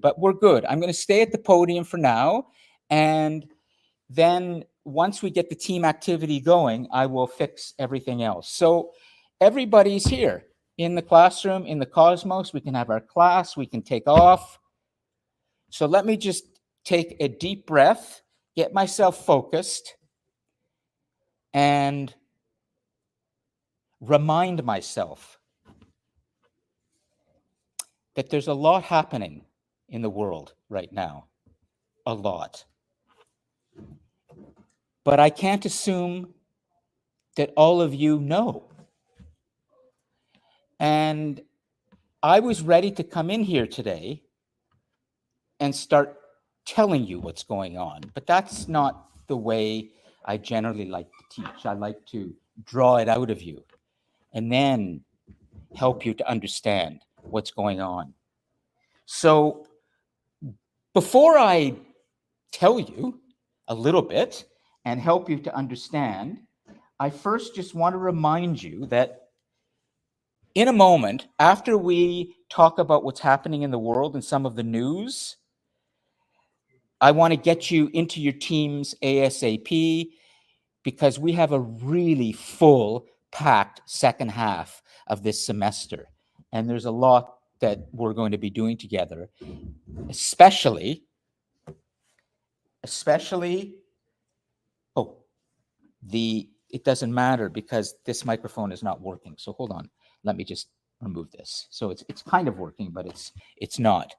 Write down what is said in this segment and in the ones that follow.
but we're good. I'm going to stay at the podium for now. And then once we get the team activity going, I will fix everything else. So everybody's here in the classroom, in the Cosmos. We can have our class. We can take off. So let me just take a deep breath, get myself focused, and remind myself that there's a lot happening in the world right now. A lot. But I can't assume that all of you know. And I was ready to come in here today and start telling you what's going on, but that's not the way I generally like to teach. I like to draw it out of you and then help you to understand what's going on. So before I tell you a little bit and help you to understand, I first just want to remind you that in a moment, after we talk about what's happening in the world and some of the news, I want to get you into your teams ASAP because we have a really full, packed second half of this semester. And there's a lot that we're going to be doing together, especially, it doesn't matter because this microphone is not working. So hold on, let me just remove this. So it's kind of working, but it's not.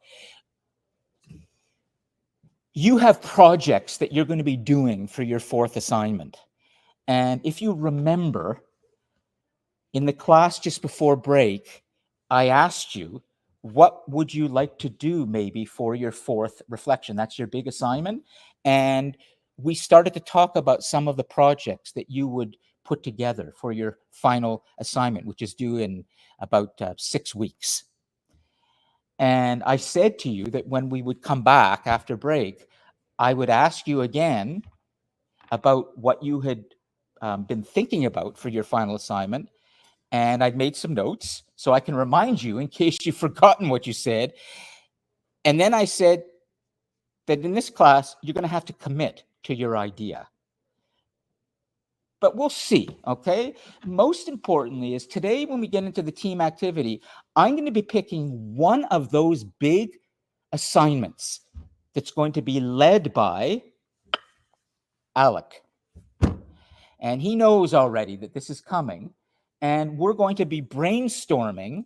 You have projects that you're going to be doing for your fourth assignment. And if you remember, in the class just before break, I asked you, what would you like to do maybe for your fourth reflection? That's your big assignment. And we started to talk about some of the projects that you would put together for your final assignment, which is due in about 6 weeks. And I said to you that when we would come back after break, I would ask you again about what you had been thinking about for your final assignment. And I'd made some notes so I can remind you in case you've forgotten what you said. And then I said that in this class, you're going to have to commit to your idea. But we'll see, okay? Most importantly is today when we get into the team activity, I'm going to be picking one of those big assignments that's going to be led by Alec. And he knows already that this is coming. And we're going to be brainstorming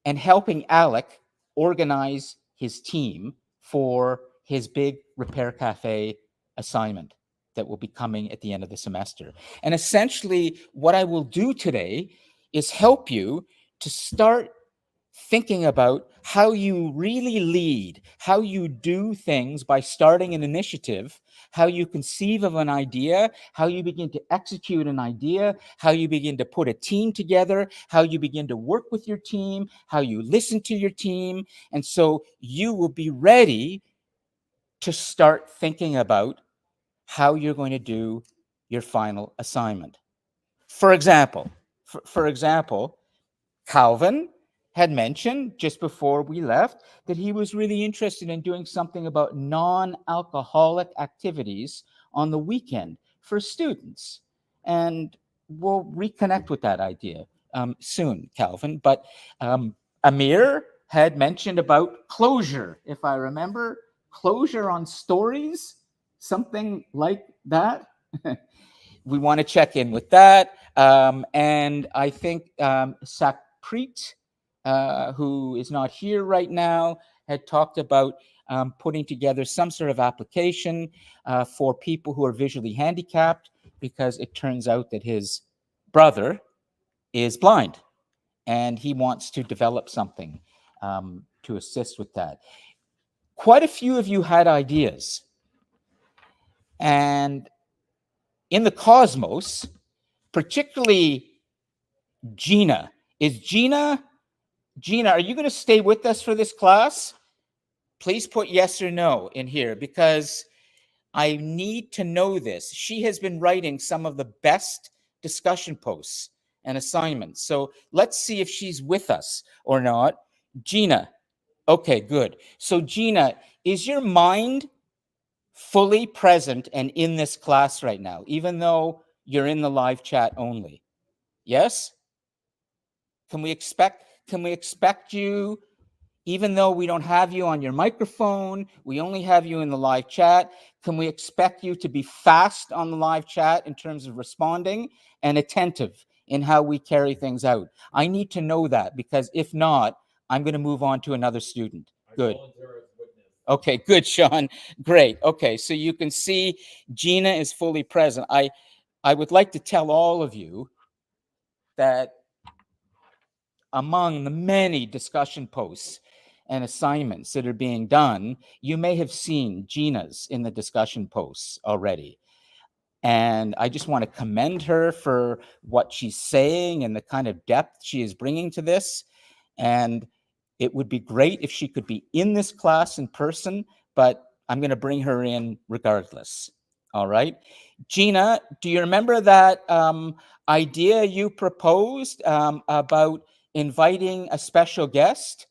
and helping Alec organize his team for his big Repair Cafe assignment that will be coming at the end of the semester. And essentially, what I will do today is help you to start thinking about how you really lead, how you do things by starting an initiative, how you conceive of an idea, how you begin to execute an idea, how you begin to put a team together, how you begin to work with your team, how you listen to your team. And so you will be ready to start thinking about how you're going to do your final assignment. For example, Calvin had mentioned just before we left that he was really interested in doing something about non-alcoholic activities on the weekend for students. And we'll reconnect with that idea soon, Calvin. But Amir had mentioned about closure, if I remember, closure on stories, something like that. We want to check in with that. And I think Sakpreet, who is not here right now, had talked about putting together some sort of application for people who are visually handicapped, because it turns out that his brother is blind and he wants to develop something to assist with that. Quite a few of you had ideas. And in the Cosmos, particularly Gina, Gina, are you going to stay with us for this class? Please put yes or no in here because I need to know this. She has been writing some of the best discussion posts and assignments. So let's see if she's with us or not. Gina, Okay, good. So Gina, is your mind fully present and in this class right now, even though you're in the live chat only? Yes? Can we expect you, even though we don't have you on your microphone, we only have you in the live chat, can we expect you to be fast on the live chat in terms of responding and attentive in how we carry things out? I need to know that, because if not, I'm going to move on to another student. Good. Okay, good, Sean. Great. Okay, so you can see Gina is fully present. I would like to tell all of you that among the many discussion posts and assignments that are being done, you may have seen Gina's in the discussion posts already. And I just want to commend her for what she's saying and the kind of depth she is bringing to this. And it would be great if she could be in this class in person, but I'm going to bring her in regardless. All right. Gina, do you remember that idea you proposed about inviting a special guest?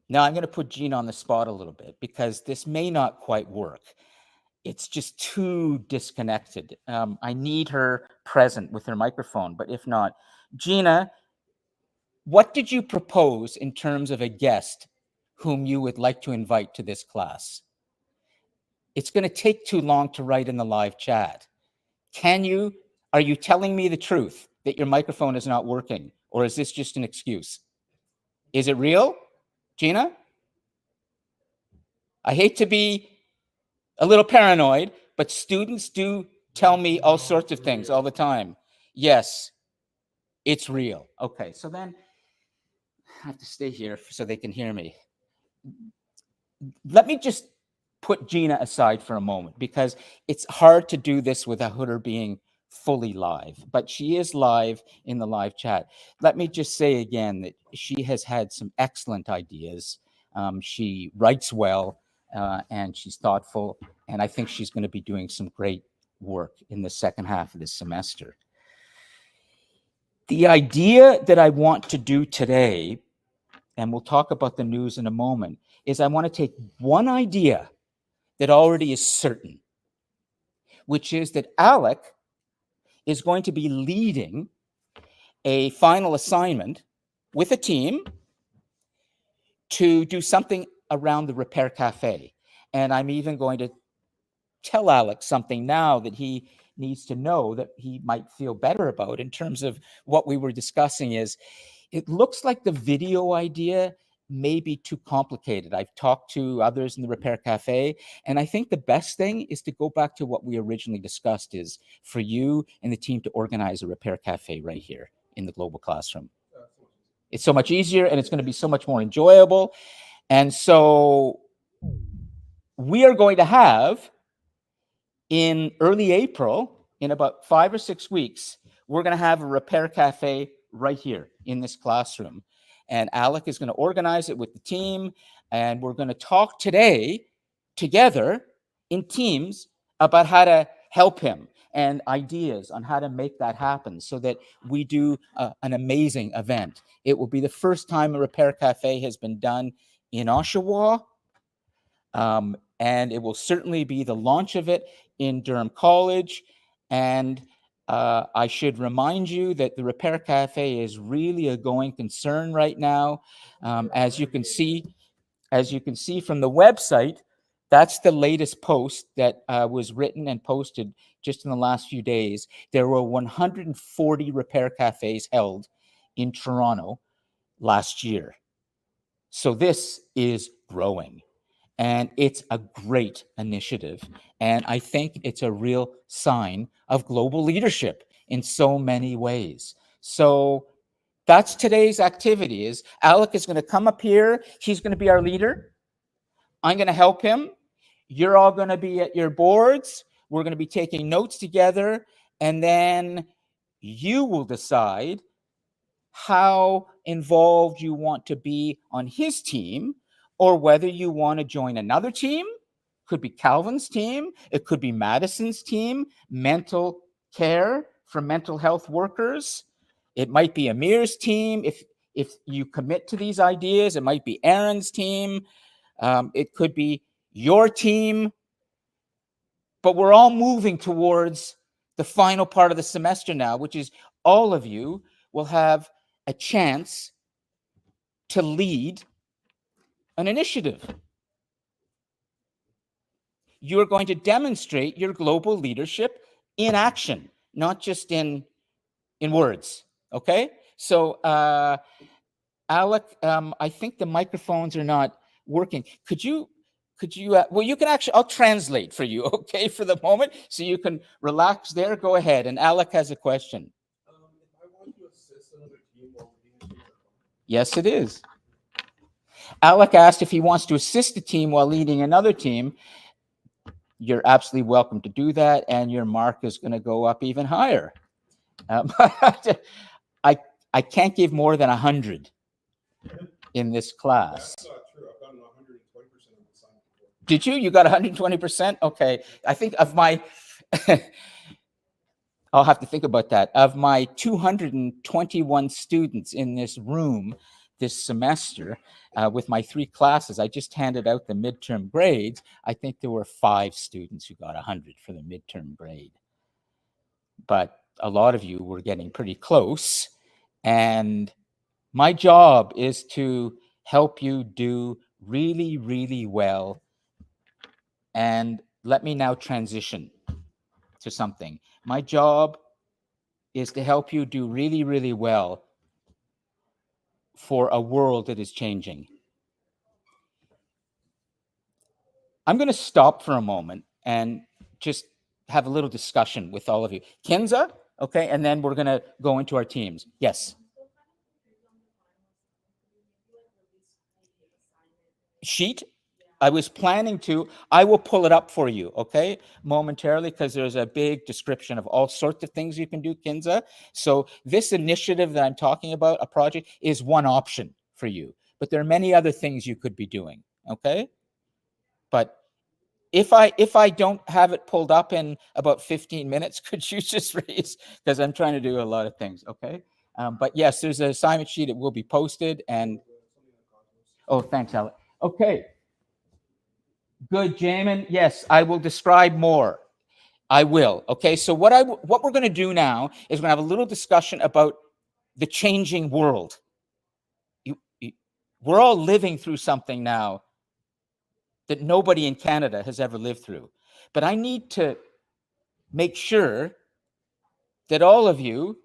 Now I'm going to put Gina on the spot a little bit, because this may not quite work. It's just too disconnected. I need her present with her microphone, but if not, Gina, what did you propose in terms of a guest whom you would like to invite to this class? It's going to take too long to write in the live chat. Are you telling me the truth that your microphone is not working, or is this just an excuse? Is it real, Gina? I hate to be a little paranoid, but students do tell me all sorts of things all the time. Yes, it's real. Okay, so then I have to stay here so they can hear me. Let me just put Gina aside for a moment, because it's hard to do this without her being fully live, but she is live in the live chat. Let me just say again that she has had some excellent ideas. She writes well, and she's thoughtful, and I think she's going to be doing some great work in the second half of this semester. The idea that I want to do today, and we'll talk about the news in a moment, is I want to take one idea that already is certain, which is that Alec is going to be leading a final assignment with a team to do something around the Repair Cafe. And I'm even going to tell Alec something now that he needs to know, that he might feel better about in terms of what we were discussing. Is it looks like the video idea may be too complicated. I've talked to others in the Repair Cafe, and I think the best thing is to go back to what we originally discussed, is for you and the team to organize a Repair Cafe right here in the Global Classroom. It's so much easier, and it's going to be so much more enjoyable. And so we are going to have, in early April, in about 5 or 6 weeks, we're going to have a Repair Cafe right here in this classroom. And Alec is going to organize it with the team. And we're going to talk today together in teams about how to help him and ideas on how to make that happen so that we do an amazing event. It will be the first time a Repair Cafe has been done in Oshawa. And it will certainly be the launch of it in Durham College. And I should remind you that the Repair Cafe is really a going concern right now. As you can see from the website, that's the latest post that was written and posted just in the last few days. There were 140 Repair Cafes held in Toronto last year. So this is growing. And it's a great initiative. And I think it's a real sign of global leadership in so many ways. So that's today's activity. Is Alec is going to come up here. He's going to be our leader. I'm going to help him. You're all going to be at your boards. We're going to be taking notes together. And then you will decide how involved you want to be on his team, or whether you want to join another team. Could be Calvin's team. It could be Madison's team, mental care for mental health workers. It might be Amir's team. If you commit to these ideas, it might be Aaron's team. It could be your team. But we're all moving towards the final part of the semester now, which is all of you will have a chance to lead an initiative. You're going to demonstrate your global leadership in action, not just in words. Okay? So, Alec, I think the microphones are not working. Could you, well, you can actually, I'll translate for you, okay, for the moment, so you can relax there. Go ahead. And Alec has a question. If I want to assist another team while leading a team. Yes, it is. Alec asked if he wants to assist a team while leading another team. You're absolutely welcome to do that, and your mark is going to go up even higher. I can't give more than 100 in this class. That's not true. I've gotten 120% of the assignment before. Did you? You got 120%? Okay. I think of my, I'll have to think about that. Of my 221 students in this room this semester, with my 3 classes, I just handed out the midterm grades. I think there were 5 students who got 100 for the midterm grade. But a lot of you were getting pretty close. And my job is to help you do really, really well. And let me now transition to something. My job is to help you do really, really well for a world that is changing. I'm going to stop for a moment and just have a little discussion with all of you. Kenza, okay, and then we're going to go into our teams. Yes. Sheet? I was planning to. I will pull it up for you, okay, momentarily, because there's a big description of all sorts of things you can do, Kinza. So this initiative that I'm talking about, a project, is one option for you. But there are many other things you could be doing, okay? But if I don't have it pulled up in about 15 minutes, could you just raise? Because I'm trying to do a lot of things, okay? But yes, there's an assignment sheet. It will be posted. And oh, thanks, Alec. Okay. Good, Jamin. Yes, I will describe more. I will. Okay, so what we're going to do now is we're going to have a little discussion about the changing world. We're all living through something now that nobody in Canada has ever lived through. But I need to make sure that all of you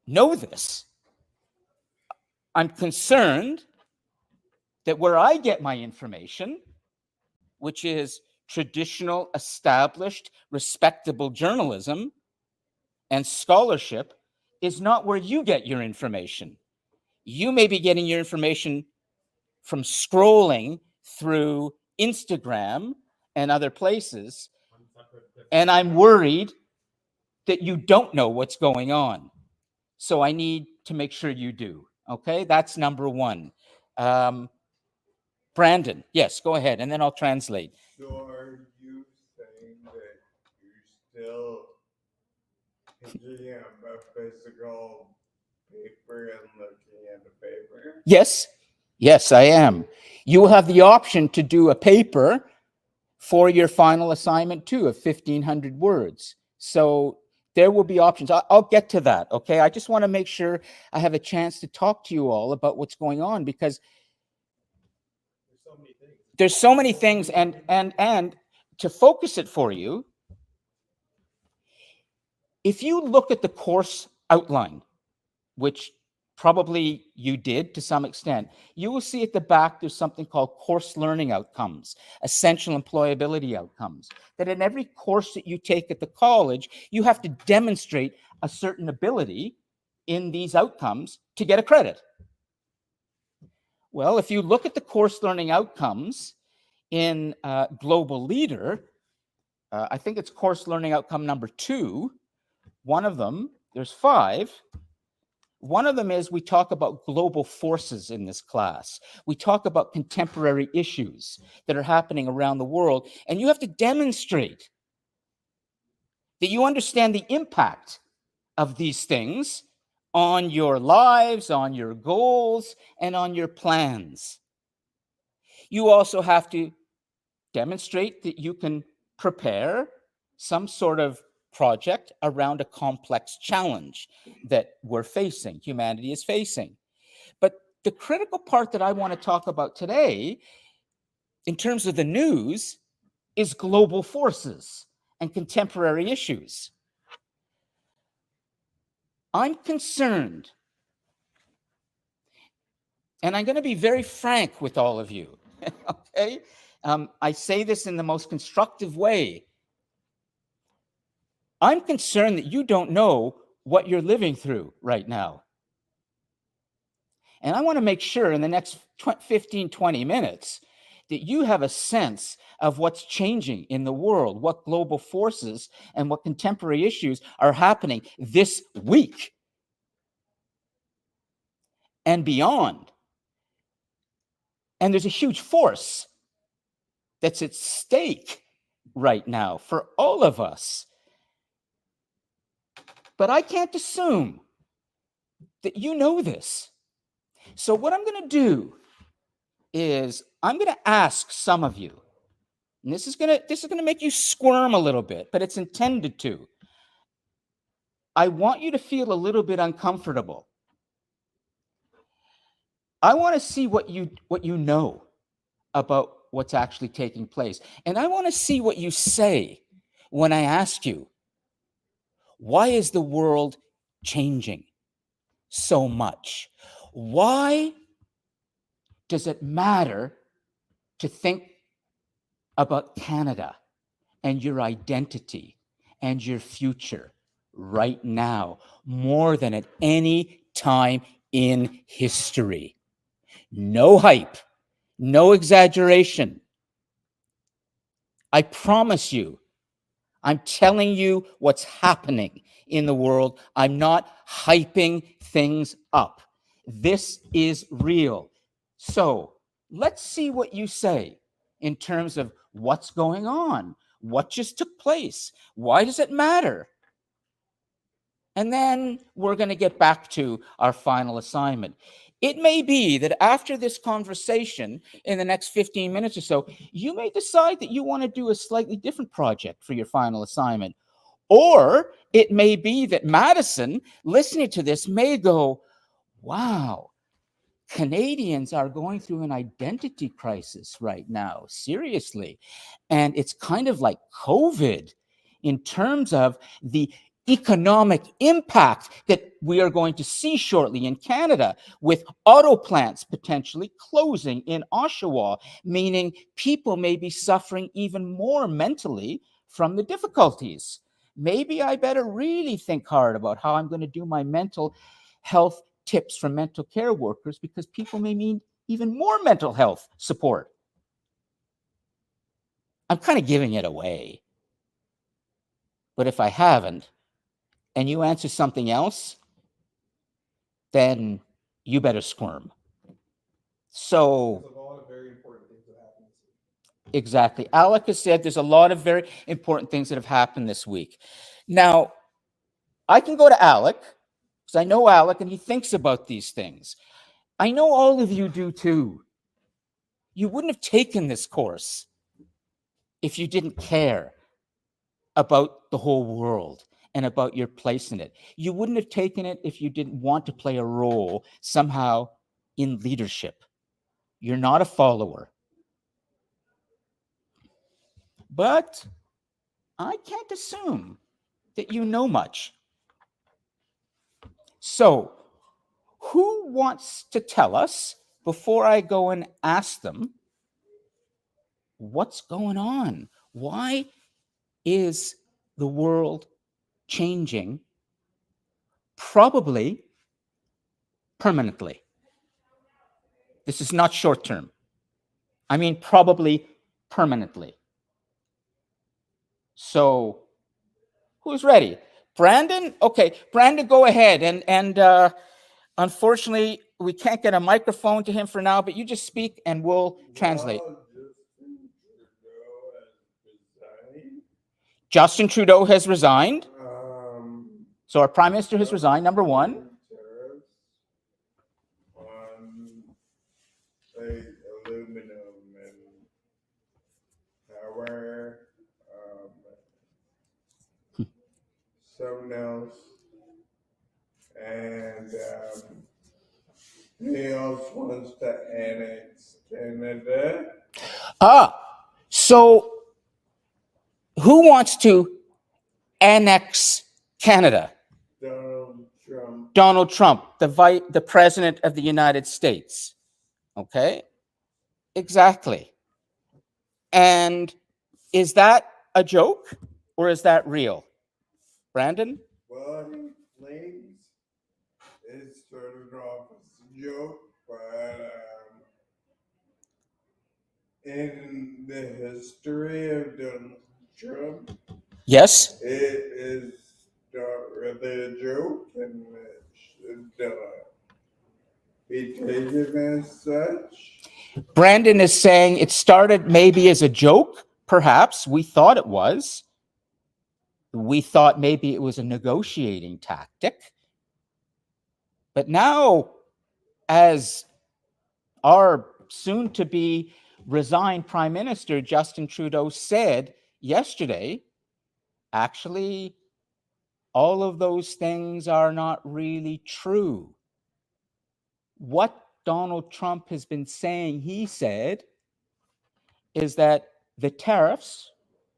know this. I'm concerned that where I get my information, which is traditional, established, respectable journalism and scholarship, is not where you get your information. You may be getting your information from scrolling through Instagram and other places, and I'm worried that you don't know what's going on. So I need to make sure you do. Okay, that's number one. Brandon, yes, go ahead, and then I'll translate. So are you saying that you're still picking up a physical paper and looking at a paper? Yes, I am. You will have the option to do a paper for your final assignment too, of 1,500 words. So there will be options. I'll get to that, okay? I just want to make sure I have a chance to talk to you all about what's going on, because there's so many things, and to focus it for you, if you look at the course outline, which probably you did to some extent, you will see at the back there's something called course learning outcomes, essential employability outcomes, that in every course that you take at the college, you have to demonstrate a certain ability in these outcomes to get a credit. Well, if you look at the course learning outcomes in Global Leader, I think it's course learning outcome number 2. One of them, there's 5. One of them is we talk about global forces in this class. We talk about contemporary issues that are happening around the world, and you have to demonstrate that you understand the impact of these things on your lives, on your goals, and on your plans. You also have to demonstrate that you can prepare some sort of project around a complex challenge that we're facing, humanity is facing. But the critical part that I want to talk about today, in terms of the news, is global forces and contemporary issues. I'm concerned, and I'm going to be very frank with all of you, okay? I say this in the most constructive way. I'm concerned that you don't know what you're living through right now. And I want to make sure in the next 15, 20 minutes that you have a sense of what's changing in the world, what global forces and what contemporary issues are happening this week and beyond. And there's a huge force that's at stake right now for all of us. But I can't assume that you know this. So what I'm going to do is I'm going to ask some of you, and this is going to make you squirm a little bit, but it's intended to. I want you to feel a little bit uncomfortable. I want to see what you know about what's actually taking place. And I want to see what you say when I ask you, why is the world changing so much? Why does it matter to think about Canada and your identity and your future right now more than at any time in history? No hype, no exaggeration. I promise you, I'm telling you what's happening in the world. I'm not hyping things up. This is real. So let's see what you say in terms of what's going on, what just took place, why does it matter? And then we're going to get back to our final assignment. It may be that after this conversation, in the next 15 minutes or so, you may decide that you want to do a slightly different project for your final assignment. Or it may be that Madison, listening to this, may go, wow, Canadians are going through an identity crisis right now, seriously. And it's kind of like COVID in terms of the economic impact that we are going to see shortly in Canada, with auto plants potentially closing in Oshawa, meaning people may be suffering even more mentally from the difficulties. Maybe I better really think hard about how I'm going to do my mental health tips from mental care workers, because people may need even more mental health support. I'm kind of giving it away. But if I haven't, and you answer something else, then you better squirm. So, There's a lot of very important things that happen this week. exactly. Alec has said there's a lot of very important things that have happened this week. Now, I can go to Alec, because I know Alec and he thinks about these things. I know all of you do too. You wouldn't have taken this course if you didn't care about the whole world and about your place in it. You wouldn't have taken it if you didn't want to play a role somehow in leadership. You're not a follower. But I can't assume that you know much. So, who wants to tell us, before I go and ask them, what's going on? Why is the world changing, probably permanently? This is not short term. I mean, probably permanently. So, who's ready? Brandon? Okay, Brandon, go ahead. And unfortunately, we can't get a microphone to him for now, but you just speak and we'll translate. Well, Justin Trudeau has resigned. Justin Trudeau has resigned. So our prime minister has resigned, number one. Tariffs on like aluminum and power, something else, and he also wants to annex Canada. So who wants to annex Canada? Donald Trump. Donald Trump, the president of the United States. Okay, exactly. And is that a joke or is that real? Brandon? Well, he claims it started off as a joke, but in the history of Donald Trump, Yes. it is not really a joke, and it should be taken as such. Brandon is saying it started maybe as a joke, perhaps. We thought it was. We thought maybe it was a negotiating tactic. But now, as our soon-to-be resigned Prime Minister Justin Trudeau said yesterday, actually, all of those things are not really true. What Donald Trump has been saying, he said, is that the tariffs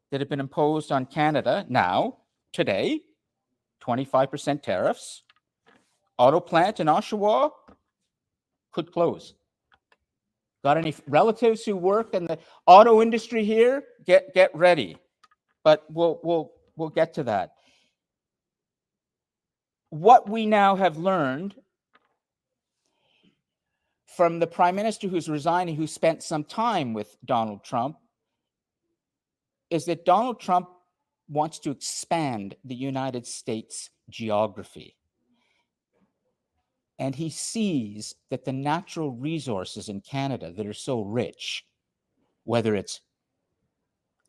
that have been imposed on Canada now, today, 25% tariffs, auto plant in Oshawa could close. Got any relatives who work in the auto industry here? Get ready. But we'll get to that. What we now have learned from the Prime Minister who's resigning, who spent some time with Donald Trump, is that Donald Trump wants to expand the United States geography. And he sees that the natural resources in Canada that are so rich, whether it's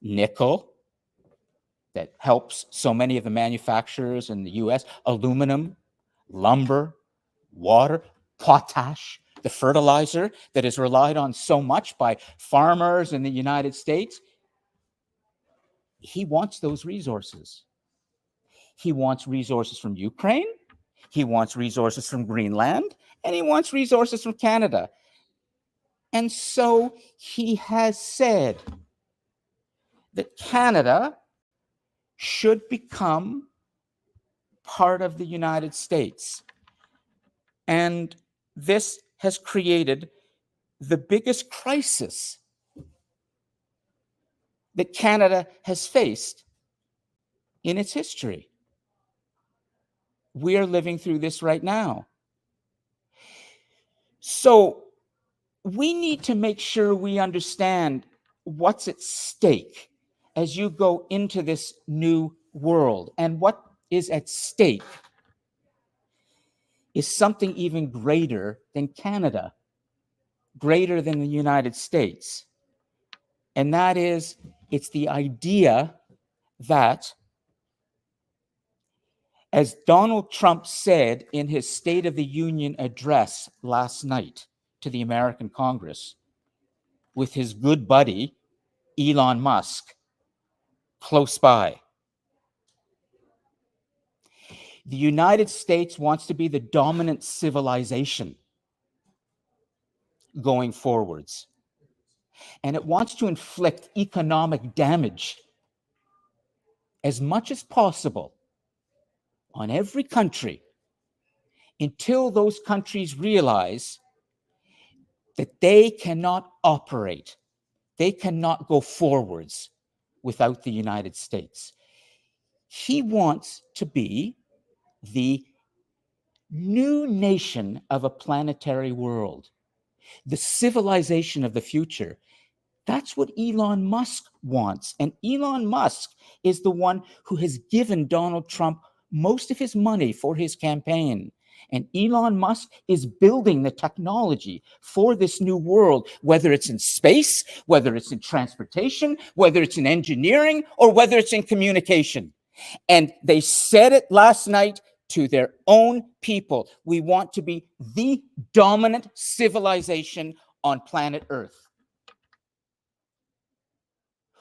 nickel, that helps so many of the manufacturers in the US, aluminum, lumber, water, potash, the fertilizer that is relied on so much by farmers in the United States, he wants those resources. He wants resources from Ukraine, he wants resources from Greenland, and he wants resources from Canada. And so he has said that Canada should become part of the United States. And this has created the biggest crisis that Canada has faced in its history. We are living through this right now. So we need to make sure we understand what's at stake as you go into this new world. And what is at stake is something even greater than Canada, greater than the United States. And that is, it's the idea that, as Donald Trump said in his State of the Union address last night to the American Congress, with his good buddy, Elon Musk, close by. The United States wants to be the dominant civilization going forwards. And it wants to inflict economic damage as much as possible on every country until those countries realize that they cannot operate, they cannot go forwards without the United States. He wants to be the new nation of a planetary world, the civilization of the future. That's what Elon Musk wants. And Elon Musk is the one who has given Donald Trump most of his money for his campaign. And Elon Musk is building the technology for this new world, whether it's in space, whether it's in transportation, whether it's in engineering, or whether it's in communication. And they said it last night to their own people. We want to be the dominant civilization on planet Earth.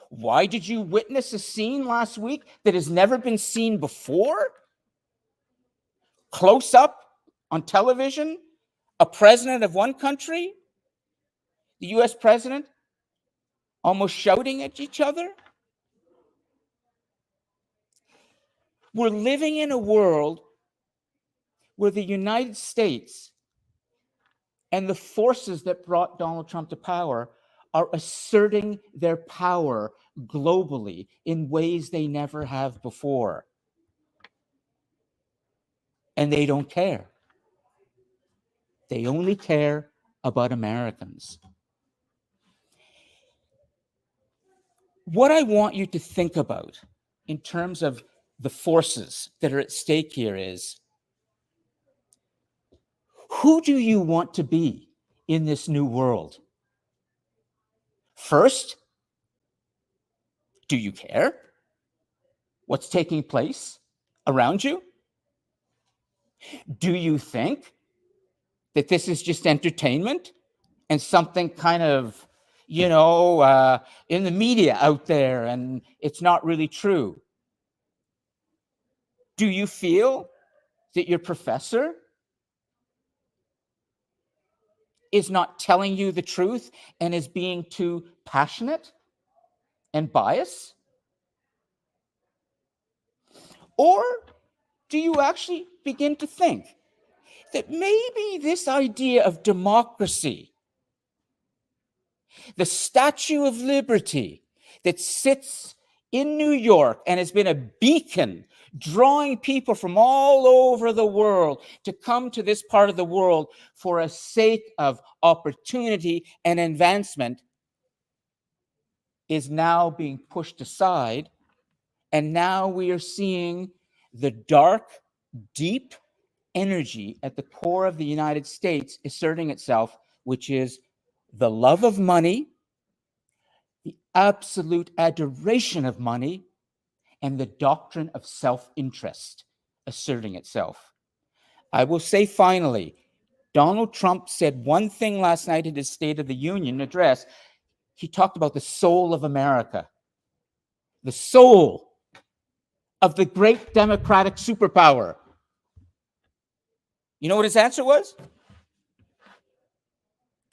Why did you witness a scene last week that has never been seen before? Close up on television, a president of one country, the US president, almost shouting at each other. We're living in a world where the United States and the forces that brought Donald Trump to power are asserting their power globally in ways they never have before. And they don't care. They only care about Americans. What I want you to think about in terms of the forces that are at stake here is, who do you want to be in this new world? First, do you care what's taking place around you? Do you think that this is just entertainment and something kind of, in the media out there and it's not really true? Do you feel that your professor is not telling you the truth and is being too passionate and biased? Or do you actually begin to think that maybe this idea of democracy, the Statue of Liberty that sits in New York and has been a beacon drawing people from all over the world to come to this part of the world for a sake of opportunity and advancement, is now being pushed aside. And now we are seeing the dark, deep energy at the core of the United States asserting itself, which is the love of money, the absolute adoration of money, and the doctrine of self-interest asserting itself. I will say finally, Donald Trump said one thing last night in his State of the Union address. He talked about the soul of America, the soul of the great democratic superpower. You know what his answer was?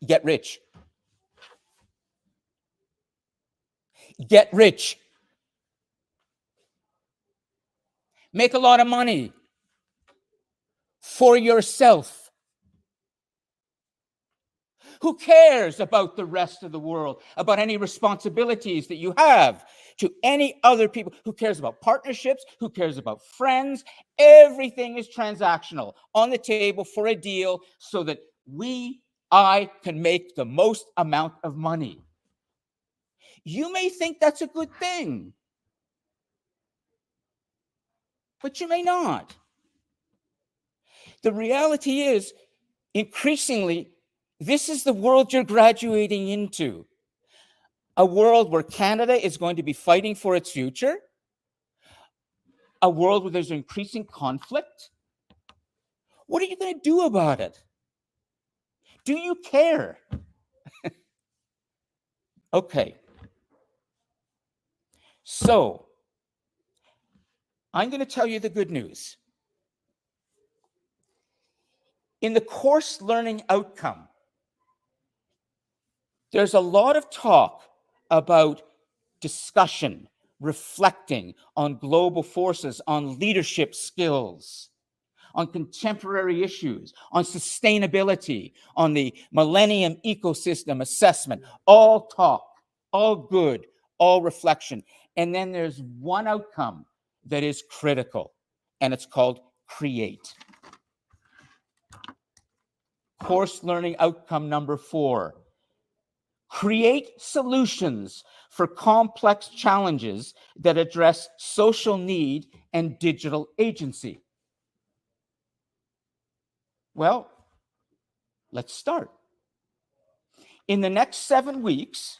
Get rich. Get rich. Make a lot of money for yourself. Who cares about the rest of the world, about any responsibilities that you have to any other people? Who cares about partnerships? Who cares about friends? Everything is transactional on the table for a deal so that I can make the most amount of money. You may think that's a good thing, but you may not. The reality is, increasingly, this is the world you're graduating into. A world where Canada is going to be fighting for its future. A world where there's increasing conflict. What are you going to do about it? Do you care? Okay. So, I'm going to tell you the good news. In the course learning outcome, there's a lot of talk about discussion, reflecting on global forces, on leadership skills, on contemporary issues, on sustainability, on the Millennium Ecosystem Assessment. All talk, all good, all reflection. And then there's one outcome that is critical, and it's called create. Course learning outcome number 4. Create solutions for complex challenges that address social need and digital agency. Well, let's start. In the next 7 weeks,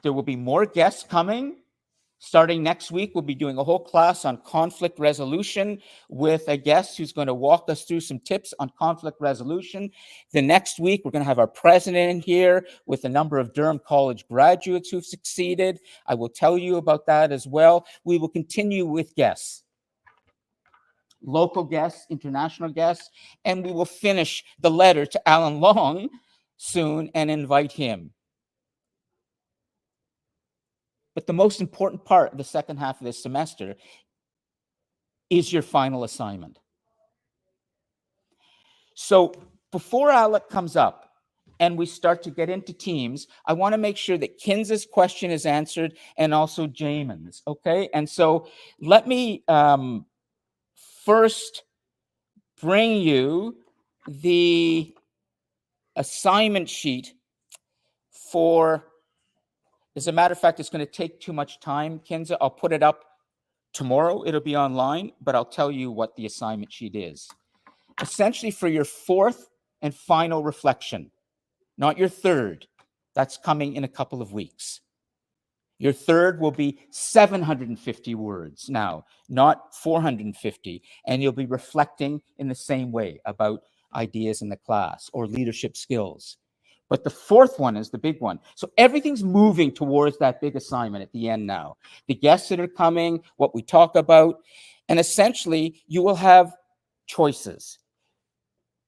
there will be more guests coming Starting next week, we'll be doing a whole class on conflict resolution with a guest who's going to walk us through some tips on conflict resolution. The next week, we're going to have our president in here with a number of Durham College graduates who've succeeded. I will tell you about that as well. We will continue with guests, local guests, international guests, and we will finish the letter to Alan Long soon and invite him. But the most important part of the second half of this semester is your final assignment. So before Alec comes up and we start to get into teams, I want to make sure that Kinza's question is answered and also Jamin's, okay? And so let me first bring you the assignment sheet for, as a matter of fact, it's going to take too much time, Kinza. I'll put it up tomorrow. It'll be online, but I'll tell you what the assignment sheet is. Essentially, for your fourth and final reflection, not your third. That's coming in a couple of weeks. Your third will be 750 words now, not 450, and you'll be reflecting in the same way about ideas in the class or leadership skills. But the fourth one is the big one. So everything's moving towards that big assignment at the end now. The guests that are coming, what we talk about, and essentially you will have choices.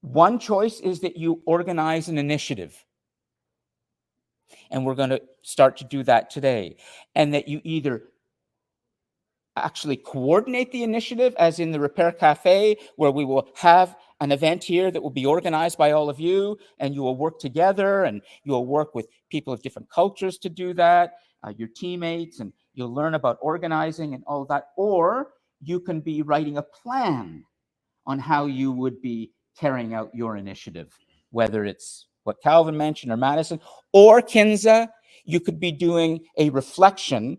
One choice is that you organize an initiative. And we're going to start to do that today. And that you either actually coordinate the initiative, as in the Repair Cafe, where we will have an event here that will be organized by all of you, and you will work together, and you will work with people of different cultures to do that, your teammates, and you'll learn about organizing and all of that. Or you can be writing a plan on how you would be carrying out your initiative, whether it's what Calvin mentioned or Madison, or Kinza, you could be doing a reflection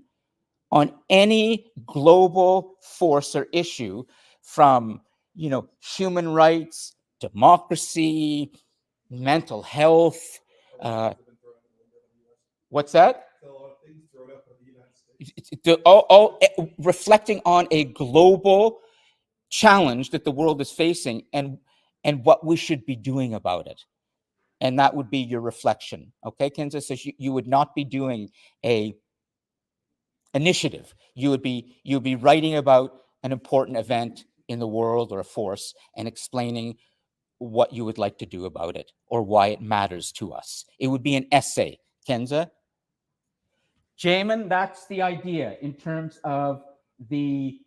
on any global force or issue from, human rights, democracy, mental health. What's that? All reflecting on a global challenge that the world is facing and what we should be doing about it. And that would be your reflection. Okay, Kinza? So you would not be doing a initiative. You would be writing about an important event in the world or a force and explaining what you would like to do about it or why it matters to us. It would be an essay. Kinza? Jamin, that's the idea in terms of the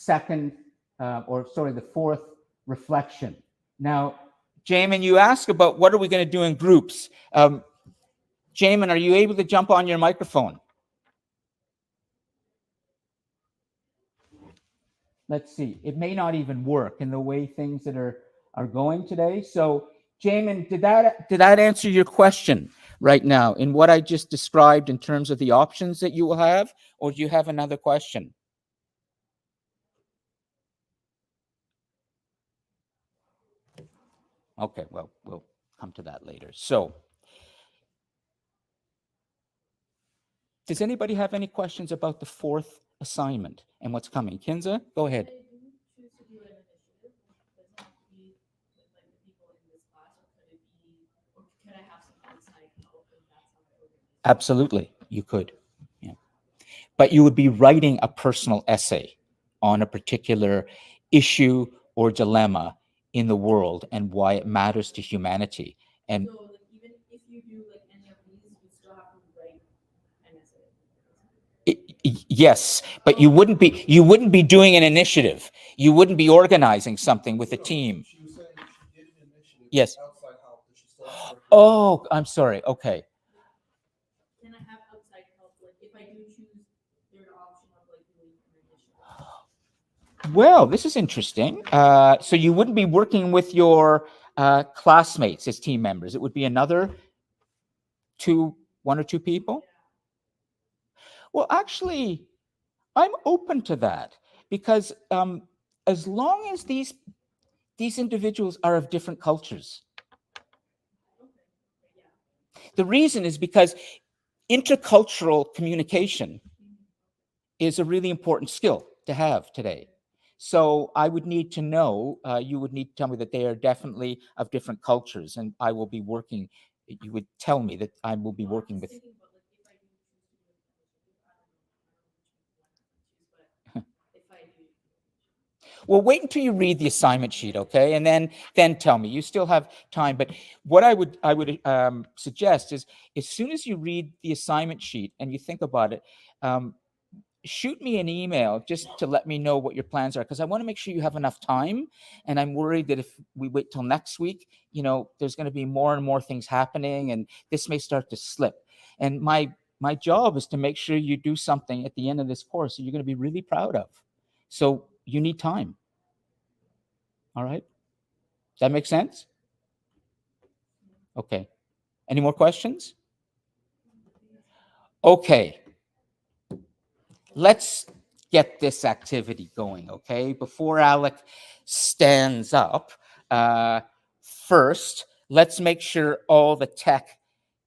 the fourth reflection. Now, Jamin, you asked about what are we going to do in groups. Jamin, are you able to jump on your microphone? Let's see. It may not even work in the way things that are going today. So, Jamin, did that answer your question right now in what I just described in terms of the options that you will have, or do you have another question? Okay, well, we'll come to that later. So, does anybody have any questions about the fourth assignment and what's coming? Kinza, go ahead. Absolutely, you could. Yeah. But you would be writing a personal essay on a particular issue or dilemma in the world and why it matters to humanity. And so, even if you do any of these, you still have to write an essay. Yes, but you wouldn't be doing an initiative. You wouldn't be organizing something with a team. She was saying she did an initiative. Yes. Outside help. Does she still have to work? Oh, I'm sorry. Okay. Can I have outside help? If I do choose, there's an option of doing an initiative. Well, this is interesting. So you wouldn't be working with your classmates as team members. It would be another one or two people. Well, actually, I'm open to that because as long as these individuals are of different cultures. The reason is because intercultural communication is a really important skill to have today. So I would need to know, you would need to tell me that they are definitely of different cultures, and I will be working, you would tell me that I will be Well, I'm working just with. thinking about, like, if I do choose to do it, I don't know which one I choose, but if I do. Well, wait until you read the assignment sheet, okay, and then tell me. You still have time, but what I would suggest is, as soon as you read the assignment sheet and you think about it, shoot me an email just to let me know what your plans are, because I want to make sure you have enough time. And I'm worried that if we wait till next week, there's going to be more and more things happening, and this may start to slip. And my job is to make sure you do something at the end of this course that you're going to be really proud of. So you need time. All right. Does that make sense? Okay. Any more questions? Okay. Let's get this activity going, okay? Before Alec stands up, first, let's make sure all the tech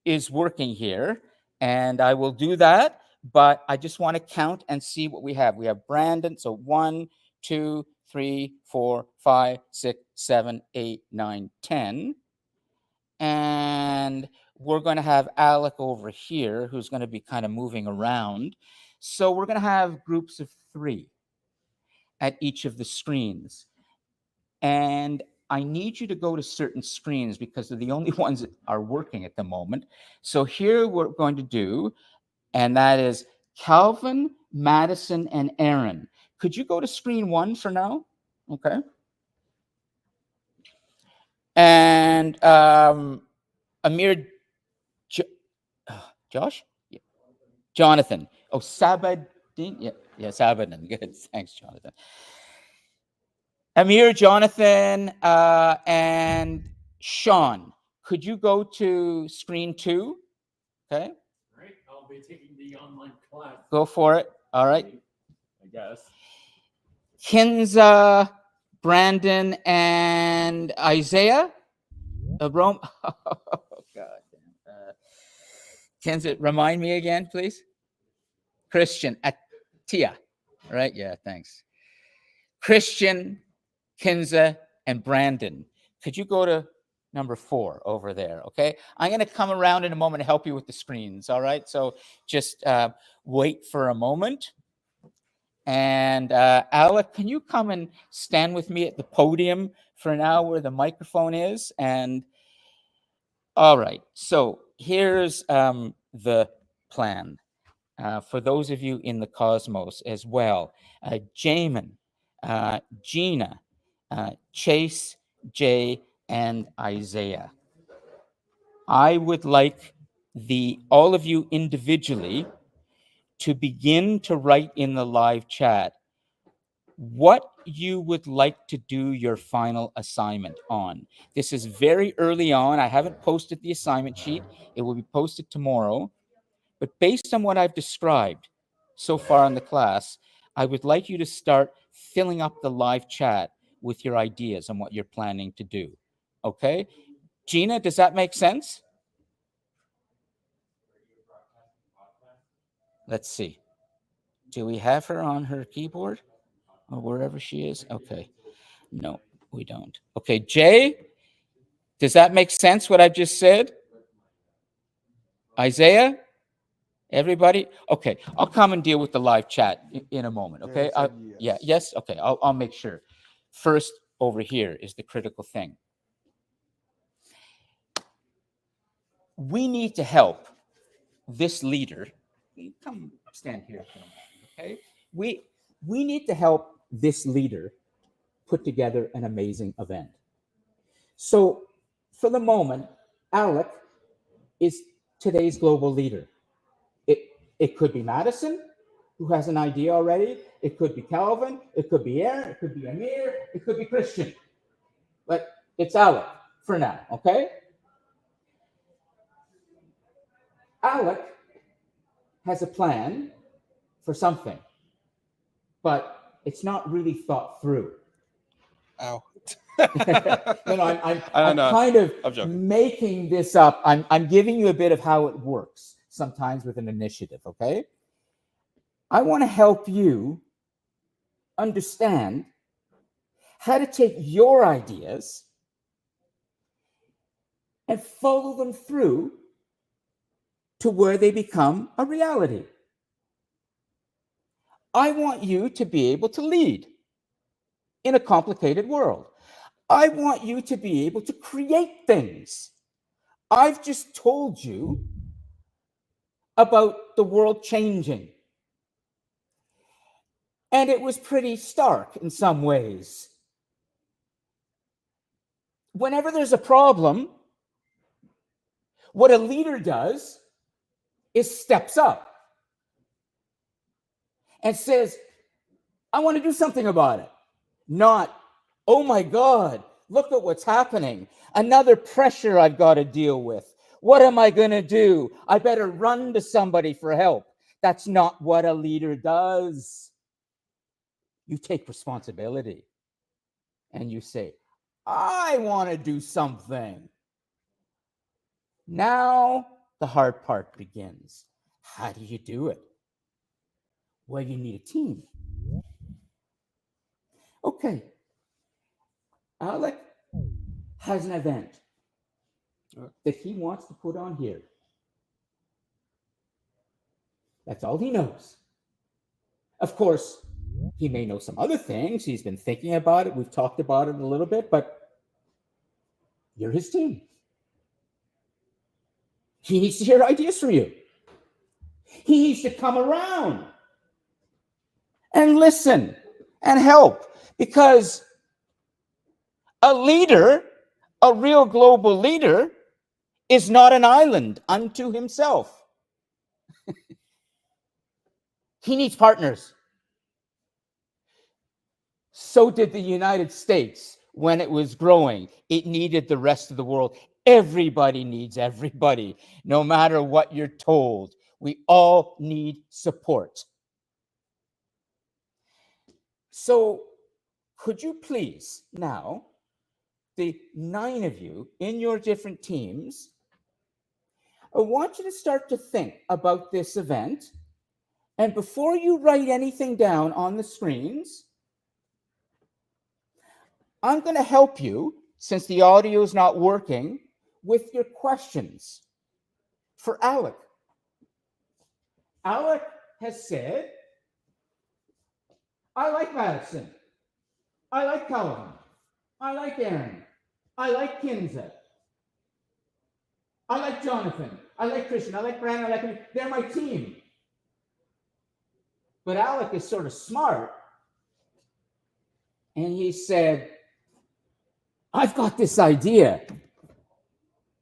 is working here. And I will do that, but I just want to count and see what we have. We have Brandon, so 1, 2, 3, 4, 5, 6, 7, 8, 9, 10. And we're going to have Alec over here, who's going to be kind of moving around. So we're going to have groups of 3 at each of the screens. And I need you to go to certain screens because they're the only ones that are working at the moment. So here we're going to do, and that is Calvin, Madison, and Aaron. Could you go to screen 1 for now? Okay. And Amir, Josh? Yeah. Jonathan. Oh, Sabadin? Yeah, Sabadin. Good. Thanks, Jonathan. Amir, Jonathan, and Sean. Could you go to screen 2? Okay. All right, I'll be taking the online class. Go for it. All right. I guess. Kinza, Brandon, and Isaiah. Rome. Oh, God. Kinza, remind me again, please. Christian, Atia. Right? Yeah, thanks. Christian, Kinza, and Brandon. Could you go to number 4 over there? Okay. I'm going to come around in a moment to help you with the screens. All right. So just wait for a moment. And Alec, can you come and stand with me at the podium for now where the microphone is? And all right. So here's the plan for those of you in the cosmos as well. Jamin, Gina, Chase, Jay, and Isaiah. I would like all of you individually to begin to write in the live chat what you would like to do your final assignment on. This is very early on. I haven't posted the assignment sheet. It will be posted tomorrow. But based on what I've described so far in the class, I would like you to start filling up the live chat with your ideas on what you're planning to do. Okay? Gina, does that make sense? Let's see. Do we have her on her keyboard or wherever she is? Okay. No, we don't. Okay, Jay, does that make sense what I've just said? Isaiah? Everybody? Okay, I'll come and deal with the live chat in a moment, okay? Yeah, yes? Okay, I'll make sure. First, over here is the critical thing. We need to help this leader. Come stand here for a moment, okay? We need to help this leader put together an amazing event. So, for the moment, Alec is today's global leader. It could be Madison, who has an idea already. It could be Calvin. It could be Aaron. It could be Amir. It could be Christian. But it's Alec for now, okay? Alec has a plan for something, but it's not really thought through. Ow. No, I'm kind of making this up. I'm giving you a bit of how it works sometimes with an initiative, okay? I want to help you understand how to take your ideas and follow them through to where they become a reality. I want you to be able to lead in a complicated world. I want you to be able to create things. I've just told you about the world changing. And it was pretty stark in some ways. Whenever there's a problem, what a leader does is steps up and says, I want to do something about it. Not, oh my God, look at what's happening. Another pressure I've got to deal with. What am I going to do? I better run to somebody for help. That's not what a leader does. You take responsibility and you say, I want to do something. Now the hard part begins. How do you do it? Well, you need a team. Okay. Alec has an event that he wants to put on here. That's all he knows. Of course, he may know some other things. He's been thinking about it. We've talked about it a little bit, but you're his team. He needs to hear ideas from you. He needs to come around and listen and help, because a leader, a real global leader, is not an island unto himself. He needs partners. So did the United States when it was growing. It needed the rest of the world. Everybody needs everybody, no matter what you're told. We all need support. So could you please now, the 9 of you in your different teams, I want you to start to think about this event. And before you write anything down on the screens, I'm going to help you, since the audio is not working, with your questions for Alec. Alec has said, I like Madison. I like Cullivan. I like Aaron. I like Kinza. I like Jonathan. I like Christian. I like Brandon. I like, they're my team. But Alec is sort of smart. And he said, I've got this idea,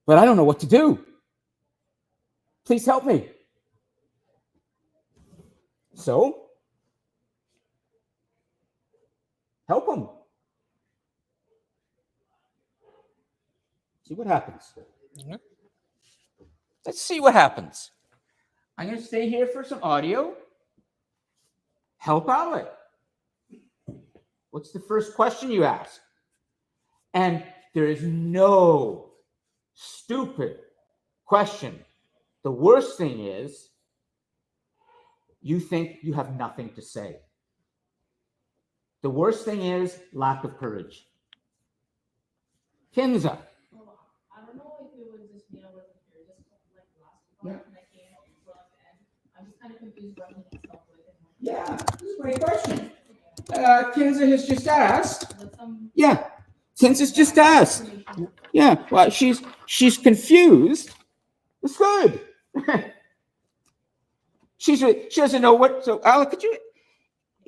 but I don't know what to do. Please help me. So, help him. See what happens. Mhm. Let's see what happens. I'm going to stay here for some audio. Help Alec. What's the first question you ask? And there is no stupid question. The worst thing is you think you have nothing to say. The worst thing is lack of courage. Kinza. I don't know if it was just me, I wasn't here, just like last Yeah. month, and I came up and I'm just kind of confused what he stuff with it. Yeah, this is a great question. Kinza has just asked. But some. Yeah, Kinza's just asked. Yeah, well, she's confused. It's good. she doesn't know what. So, Alec, could you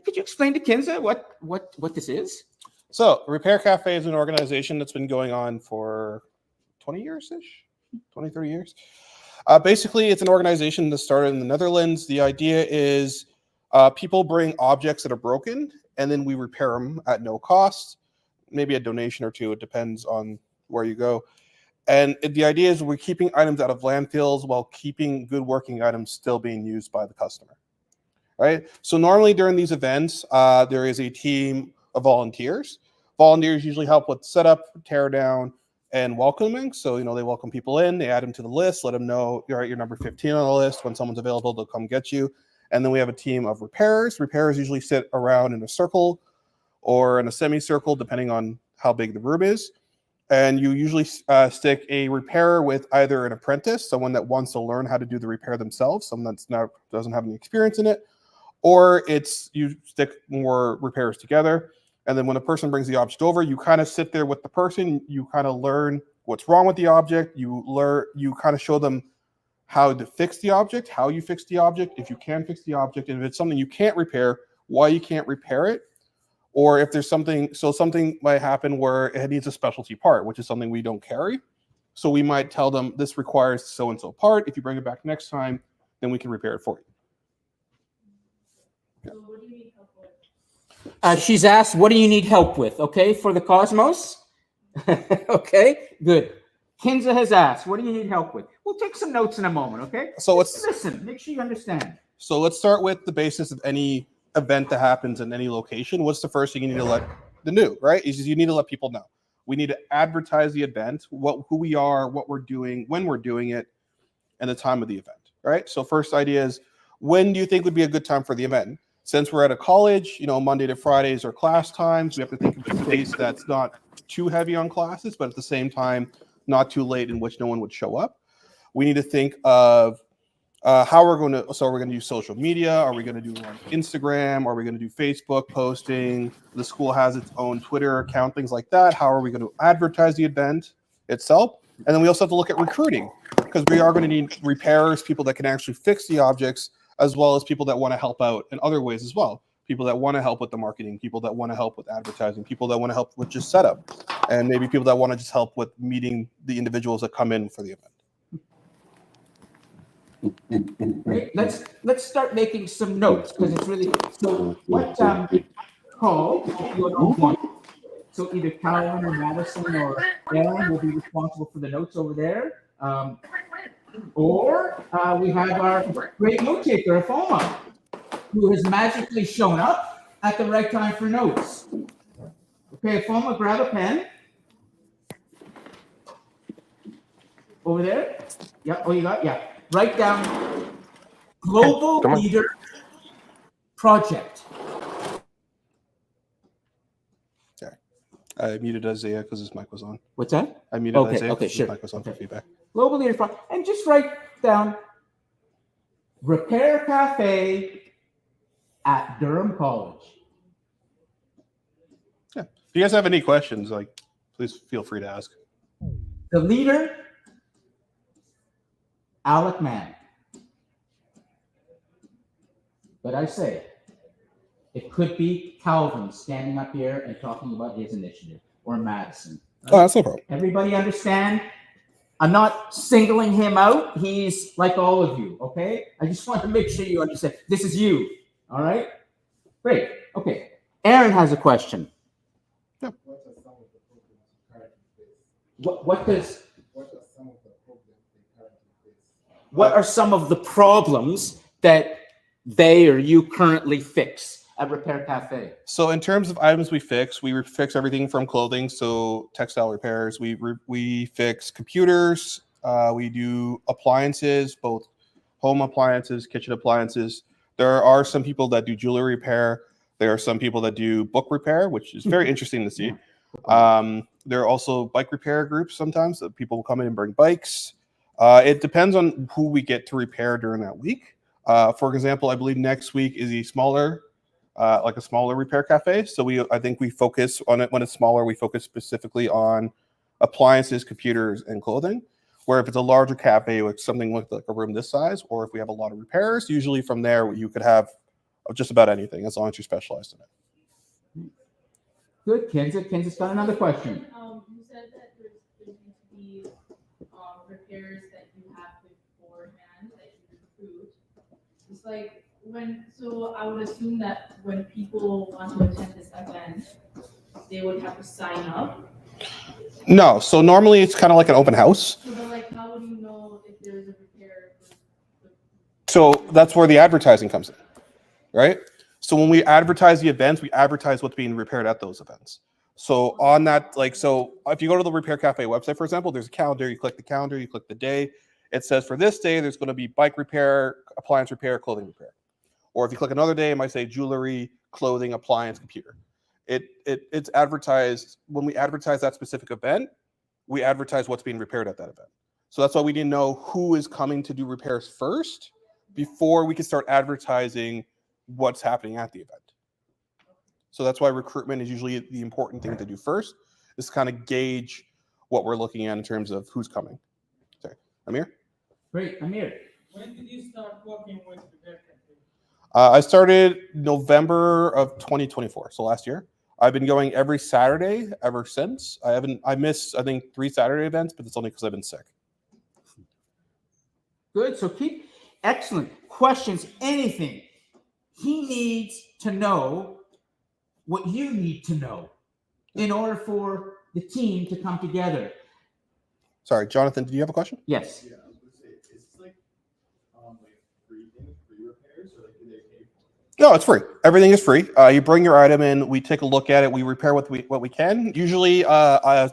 explain to Kinza what this is? So, Repair Cafe is an organization that's been going on for 20 years-ish, 20, 30 years. Basically, it's an organization that started in the Netherlands. The idea is people bring objects that are broken, and then we repair them at no cost, maybe a donation or two. It depends on where you go. And the idea is we're keeping items out of landfills while keeping good working items still being used by the customer. Right? So normally during these events, there is a team of volunteers. Volunteers usually help with setup, tear down, and welcoming. So, they welcome people in, they add them to the list, let them know you're at your number 15 on the list. When someone's available, they'll come get you. And then we have a team of repairers. Repairers usually sit around in a circle or in a semicircle, depending on how big the room is. And you usually stick a repairer with either an apprentice, someone that wants to learn how to do the repair themselves, someone that's not doesn't have any experience in it, or it's you stick more repairers together. And then when a person brings the object over, you kind of sit there with the person, you kind of learn what's wrong with the object, you kind of show them how to fix the object, how you fix the object, if you can fix the object, and if it's something you can't repair, why you can't repair it. Or if there's something might happen where it needs a specialty part, which is something we don't carry. So we might tell them this requires so-and-so part. If you bring it back next time, then we can repair it for you. So what do you need help with? She's asked, what do you need help with? Okay, for the Cosmos? Okay, good. Kinza has asked, what do you need help with? We'll take some notes in a moment, okay? So Listen, make sure you understand. So let's start with the basis of any event that happens in any location. What's the first thing you need to let the new, right? Is you need to let people know. We need to advertise the event, who we are, what we're doing, when we're doing it, and the time of the event, right? So first idea is, when do you think would be a good time for the event? Since we're at a college, Monday to Fridays are class times. We have to think of a space that's not too heavy on classes, but at the same time, not too late in which no one would show up. We need to think of how we're going to, so we're going to use social media. Are we going to do on Instagram? Are we going to do Facebook posting? The school has its own Twitter account, things like that. How are we going to advertise the event itself? And then we also have to look at recruiting, because we are going to need repairers, people that can actually fix the objects, as well as people that want to help out in other ways as well. People that want to help with the marketing, people that want to help with advertising, people that want to help with just setup, and maybe people that want to just help with meeting the individuals that come in for the event. Right? Let's start making some notes, because it's really so. What Cole, if you don't want, so either Calvin or Madison or Aaron will be responsible for the notes over there, or we have our great note taker, Foma, who has magically shown up at the right time for notes. Okay, Foma, grab a pen. Over there. Yeah. Oh, you got yeah. Write down Global Leader Project. Okay. I muted Isaiah because his mic was on. What's that? I muted Isaiah Okay, because sure. his mic was on for feedback. Global Leader Project. And just write down Repair Cafe at Durham College. Yeah. If you guys have any questions, please feel free to ask. The leader, Alec Mann. But I say, it could be Calvin standing up here and talking about his initiative, or Madison. Oh, that's no problem. Everybody understand? I'm not singling him out. He's like all of you, okay? I just want to make sure you understand. This is you, all right? Great, okay. Aaron has a question. What are some of the problems you currently face? What does... What are some of the problems they currently face? What are some of the problems that they or you currently fix at Repair Cafe? So in terms of items we fix fix everything from clothing, so textile repairs. We fix computers. We do appliances, both home appliances, kitchen appliances. There are some people that do jewelry repair. There are some people that do book repair, which is very interesting to see. There are also bike repair groups sometimes that people will come in and bring bikes. It depends on who we get to repair during that week. For example, I believe next week is a smaller repair cafe. So I think we focus on it when it's smaller. We focus specifically on appliances, computers, and clothing. Where if it's a larger cafe with something like a room this size, or if we have a lot of repairs, usually from there you could have just about anything as long as you're specialized in it. Good, Ken's got another question. You said that there needs to be repairs that you have beforehand that you recruit. It's like so I would assume that when people want to attend this event, they would have to sign up. No, so normally it's kind of like an open house. So then, how would you know if there's a repair? So that's where the advertising comes in, right? So when we advertise the events, we advertise what's being repaired at those events. So on that, so if you go to the Repair Cafe website, for example, there's a calendar. You click the calendar, you click the day. It says for this day, there's going to be bike repair, appliance repair, clothing repair. Or if you click another day, it might say jewelry, clothing, appliance, computer. It's advertised. When we advertise that specific event, we advertise what's being repaired at that event. So that's why we need to know who is coming to do repairs first before we can start advertising what's happening at the event. So that's why recruitment is usually the important thing to do first, is kind of gauge what we're looking at in terms of who's coming. Sorry, Amir? Great, Amir. When did you start working with Repair Cafe? I started November of 2024, so last year. I've been going every Saturday ever since. I missed, I think, 3 Saturday events, but it's only because I've been sick. Good. So keep excellent questions. Anything he needs to know, what you need to know, in order for the team to come together. Sorry, Jonathan, did you have a question? Yes. Yeah, I was gonna say, is this like free thing, free repairs, or like do they pay for it? No, it's free. Everything is free. You bring your item in, we take a look at it, we repair what we can. Usually,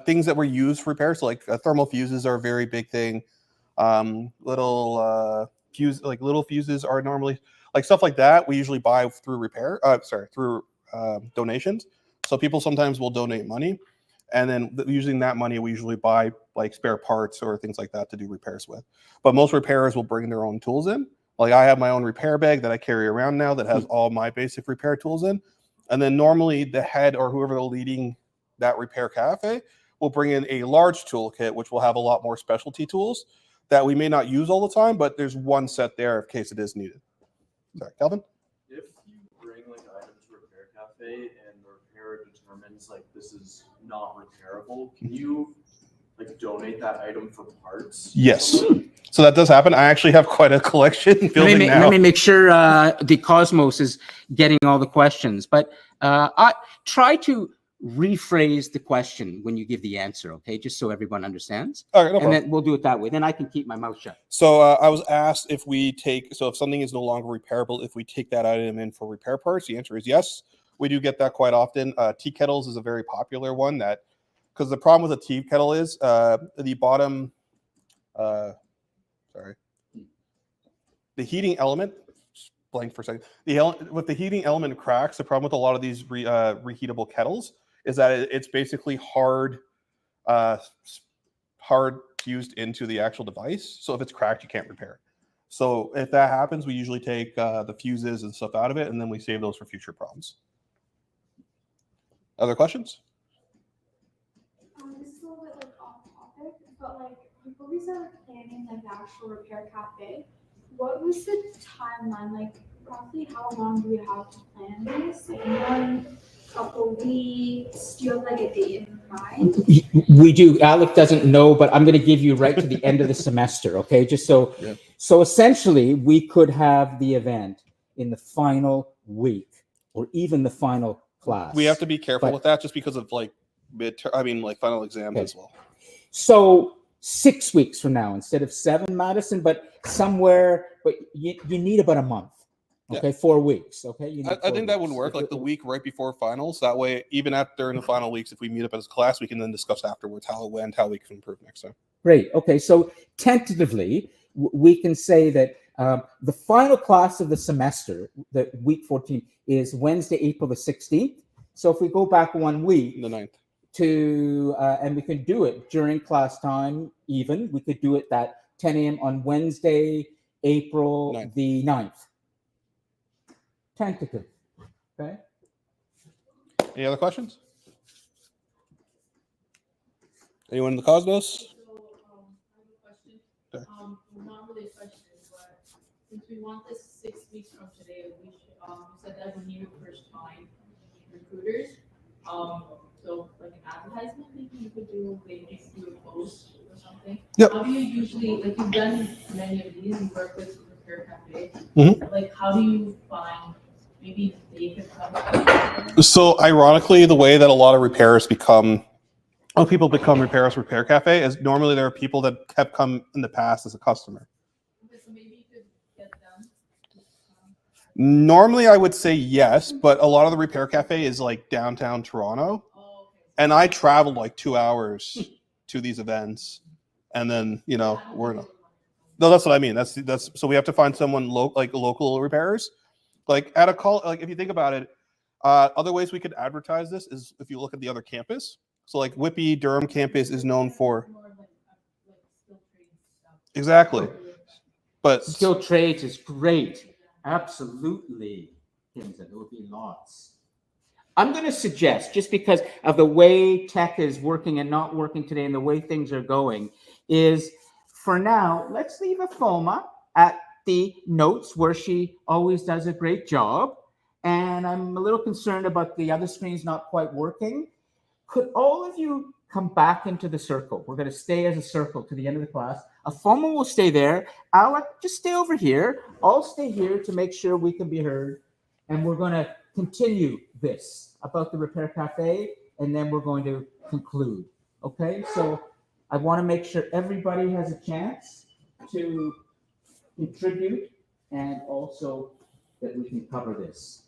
things that were used for repairs, so like thermal fuses are a very big thing. Little fuses are normally like stuff like that. We usually buy through through donations. So people sometimes will donate money, and then using that money, we usually buy like spare parts or things like that to do repairs with. But most repairers will bring their own tools in. Like I have my own repair bag that I carry around now that has all my basic repair tools in. And then normally the head or whoever leading that repair cafe will bring in a large toolkit, which will have a lot more specialty tools that we may not use all the time, but there's one set there in case it is needed. Sorry, Calvin? If you bring like items to Repair Cafe and the repairer determines like this is not repairable, can you like donate that item for parts? Yes. So that does happen. I actually have quite a collection building now. Let me make sure the Cosmos is getting all the questions. But I try to rephrase the question when you give the answer, okay? Just so everyone understands. All right, no And problem. then we'll do it that way. Then I can keep my mouth shut. So I was asked if if something is no longer repairable, if we take that item in for repair parts. The answer is yes. We do get that quite often. Tea kettles is a very popular one because the problem with a tea kettle is the bottom, the heating element, blank for a second. With the heating element cracks, the problem with a lot of these reheatable kettles is that it's basically hard fused into the actual device. So if it's cracked, you can't repair it. So if that happens, we usually take the fuses and stuff out of it, and then we save those for future problems. Other questions? This is a little bit like off topic, but like before we started planning like the actual Repair Cafe, what was the timeline? Like roughly how long do we have to plan this? Like 1 couple weeks? Do you have like a date in mind? We do. Alec doesn't know, but I'm going to give you right to the end of the semester, okay? Just so, Yeah. So essentially, we could have the event in the final week or even the final class. We have to be careful But- with that just because of like final exams Okay. as well. So 6 weeks from now, instead of 7, Madison, but somewhere, but you need about a month. Okay, 4 weeks. Okay, you need I 4 think that would weeks. work, like the week right before finals. That way, even during the final weeks, if we meet up as a class, we can then discuss afterwards how it went, how we can improve next time. Great. Okay, so tentatively, we can say that the final class of the semester, the week 14, is Wednesday, April the 16th. So if we go back 1 week The 9th. and we can do it during class time, even we could do it at 10 a.m. on Wednesday, April 9th. the 9th. Tentative. Okay. Any other questions? Anyone in the Cosmos? So, I have a question. Okay. Not really a question, but since we want this 6 weeks from today, we should, you said that we need first time recruiters. So like an advertisement, maybe you could do, maybe do a post or something. Yep. How do you usually, like you've done many of these, you work with Repair Cafe. Mhm. Like how do you find, maybe they could come? So ironically, the way that a lot of repairers people become repairers, Repair Cafe, is normally there are people that have come in the past as a customer. Okay, so maybe you could get them. Normally, I would say yes, but a lot of the Repair Cafe is like downtown Toronto, Oh, okay. and I traveled like 2 hours to these events, and then we're not. No, that's what I mean. That's so we have to find someone like local repairers Like at a call, like if you think about it, other ways we could advertise this is if you look at the other campus. So like Whippy Durham campus is known for More like skill trades stuff. exactly, but Skilled trades is great. Absolutely. Things that there would be lots. I'm going to suggest, just because of the way tech is working and not working today and the way things are going, is for now, let's leave a FOMA at the notes where she always does a great job. And I'm a little concerned about the other screens not quite working. Could all of you come back into the circle? We're going to stay as a circle to the end of the class. A FOMA will stay there. Alec, just stay over here. I'll stay here to make sure we can be heard. And we're going to continue this about the Repair Cafe, and then we're going to conclude. Okay, so I want to make sure everybody has a chance to contribute and also that we can cover this.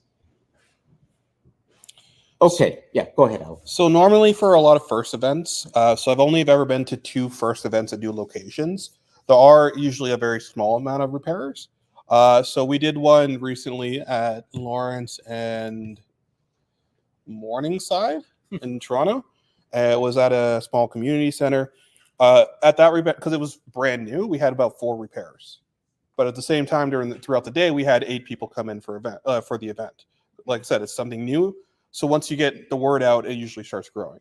Okay, yeah, go ahead, Al. so normally for a lot of first events, so I've only ever been to 2 first events at new locations. There are usually a very small amount of repairers. So we did one recently at Lawrence and Morningside in Toronto. It was at a small community center. At that repair, because it was brand new, we had about 4 repairs. But at the same time, throughout the day, we had 8 people come in for the event. Like I said, it's something new. So once you get the word out, it usually starts growing.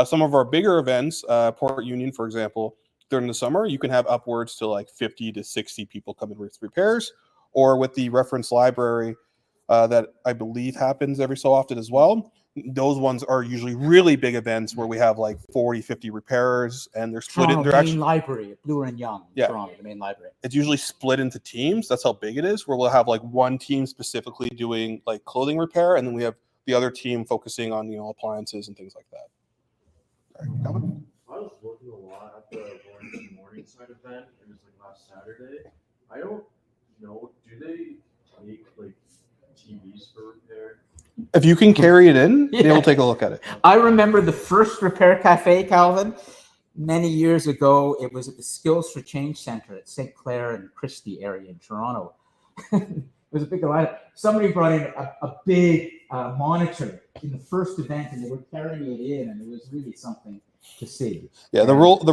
Some of our bigger events, Port Union, for example, during the summer, you can have upwards to like 50 to 60 people come in with repairs, or with the reference library that I believe happens every so often as well. Those ones are usually really big events where we have like 40, 50 repairers, and they're split in. Toronto, They're main actually, library at Bloor and Young. Yeah. Toronto, the main library. it's usually split into teams. That's how big it is, where we'll have like one team specifically doing like clothing repair, and then we have the other team focusing on, appliances and things like that. All right, Calvin? I was looking a lot at the Lawrence Morningside event. It was like last Saturday. I don't know. Do they make like TVs for repair? If you can carry it in, Yeah. they will take a look at it. I remember the first Repair Cafe, Calvin, many years ago. It was at the Skills for Change Center at St. Clair and Christie area in Toronto. It was a big lineup. Somebody brought in a big monitor in the first event, and they were carrying it in, and it was really something to see. Yeah, the And rule so-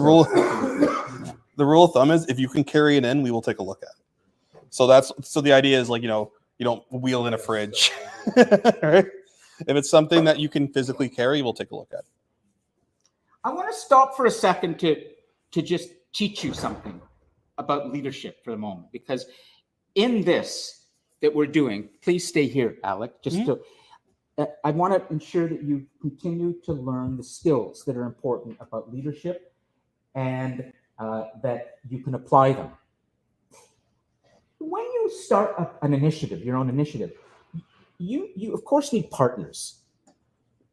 the rule of thumb is if you can carry it in, we will take a look at it. So the idea is like, you don't wheel in a fridge. Right? If it's something that you can physically carry, we'll take a look at it. I want to stop for a second to just teach you something about leadership for the moment, because in this that we're doing, please stay here, Alec, I want to ensure that you continue to learn the skills that are important about leadership, and that you can apply them. When you start an initiative, your own initiative, you of course need partners.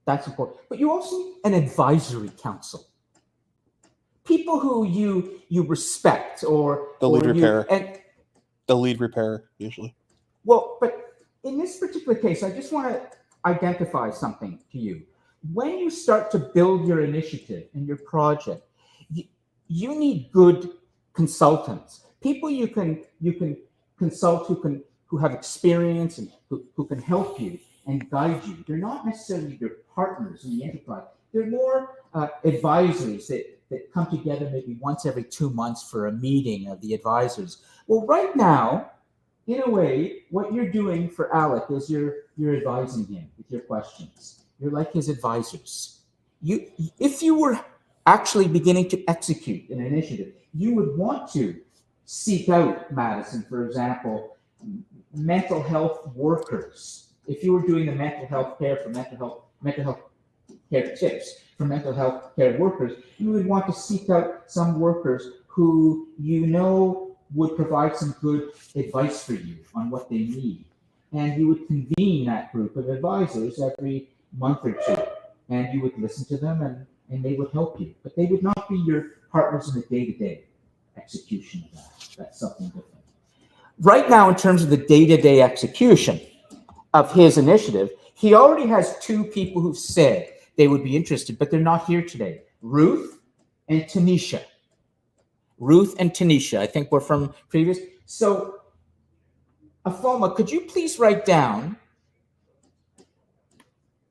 That's important. But you also need an advisory council. People who you respect, or The lead or repairer. And The lead repairer, usually. well, but in this particular case, I just want to identify something to you. When you start to build your initiative and your project, you need good consultants, people you can consult who have experience and who can help you and guide you. They're not necessarily your partners in the enterprise. They're more advisories that come together maybe once every 2 months for a meeting of the advisors. Well, right now, in a way, what you're doing for Alec is you're advising him with your questions. You're like his advisors. If you were actually beginning to execute an initiative, you would want to seek out, Madison, for example, mental health workers. If you were doing the mental health care for mental health care tips for mental health care workers, you would want to seek out some workers who would provide some good advice for you on what they need. And you would convene that group of advisors every month or 2, and you would listen to them, and they would help you. But they would not be your partners in the day-to-day execution of that. That's something different. Right now, in terms of the day-to-day execution of his initiative, he already has 2 people who've said they would be interested, but they're not here today. Ruth and Tanisha. I think we're from previous. So Afoma, could you please write down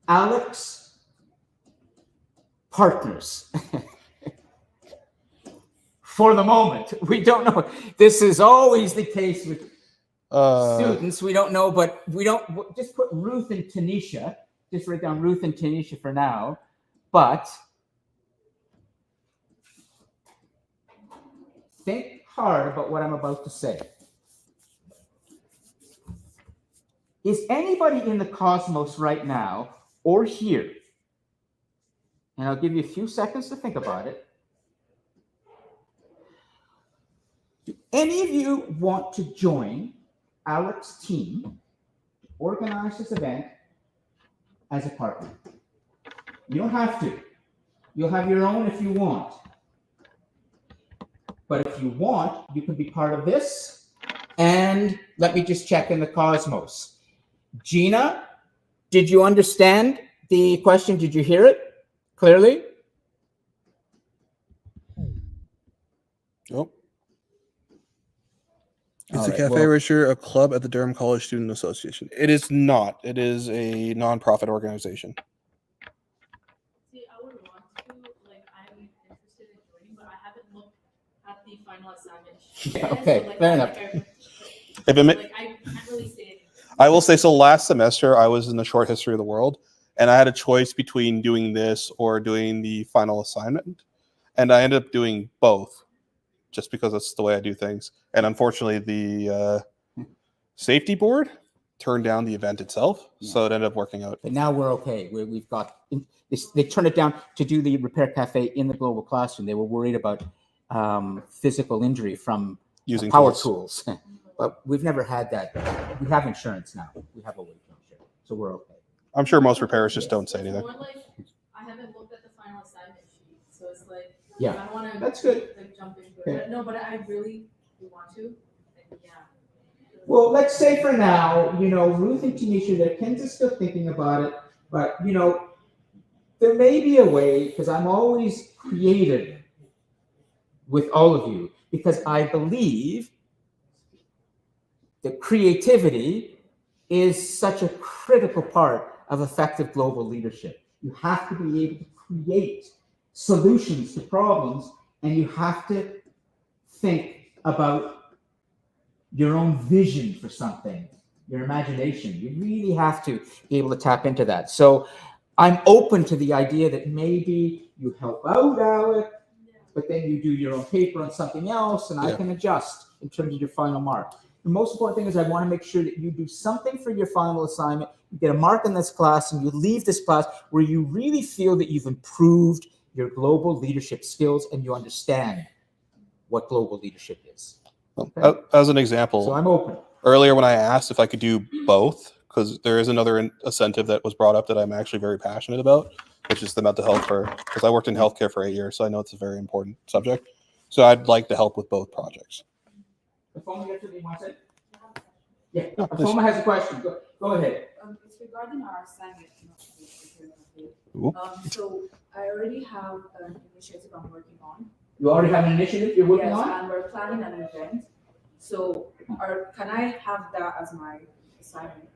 Alex partners? For the moment, we don't know. This is always the case with students. We don't know, but we don't just put Ruth and Tanisha. Just write down Ruth and Tanisha for now. But think hard about what I'm about to say. Is anybody in the cosmos right now or here? And I'll give you a few seconds to think about it. Do any of you want to join Alex's team to organize this event as a partner? You don't have to. You'll have your own if you want. But if you want, you can be part of this. And let me just check in the cosmos. Gina, did you understand the question? Did you hear it clearly? Nope. All Is the right, Cafe well- Racer a club at the Durham College Student Association? It is not. It is a nonprofit organization. See, I would want to, like, I'm interested in joining, but I haven't looked at the final assignment sheet Yeah, yet, okay, so, like, fair I- enough. If it ma- Like, I can't really say anything. I will say so. Last semester, I was in the short history of the world, and I had a choice between doing this or doing the final assignment, and I ended up doing both, just because that's the way I do things. And unfortunately, the safety board turned down the event itself, so it ended up working out. But now we're okay. We've got, they turned it down to do the Repair Cafe in the global classroom. They were worried about physical injury from Using power tools. tools. But we've never had that. We have insurance now. We have a way to insure, so we're okay. I'm sure most repairers just don't say It's anything. more like, I haven't looked at the final assignment sheet, so it's like, Yeah, I don't wanna. that's good. Like, jump into Okay. it, but no, but I really do want to, and yeah. Well, let's say for now, Ruth and Tanisha, Ken's is still thinking about it, but, there may be a way, because I'm always creative with all of you, because I believe that creativity is such a critical part of effective global leadership. You have to be able to create solutions to problems, and you have to think about your own vision for something, your imagination. You really have to be able to tap into that. So I'm open to the idea that maybe you help out, Alec, but then you do your own paper on something else, and I Yeah. can adjust in terms of your final mark. The most important thing is I want to make sure that you do something for your final assignment, you get a mark in this class, and you leave this class where you really feel that you've improved your global leadership skills and you understand what global leadership is. Okay? As an example, So I'm open. earlier when I asked if I could do both, because there is another incentive that was brought up that I'm actually very passionate about, which is the mental health because I worked in healthcare for 8 years, so I know it's a very important subject. So I'd like to help with both projects. Afoma, you have something you want to say? Yeah, Afoma has a question. Go ahead. It's regarding our assignment. Not the Ooh. So I already have an initiative I'm working on. You already have an initiative you're working Yes, on? and we're planning an event. So can I have that as my assignment?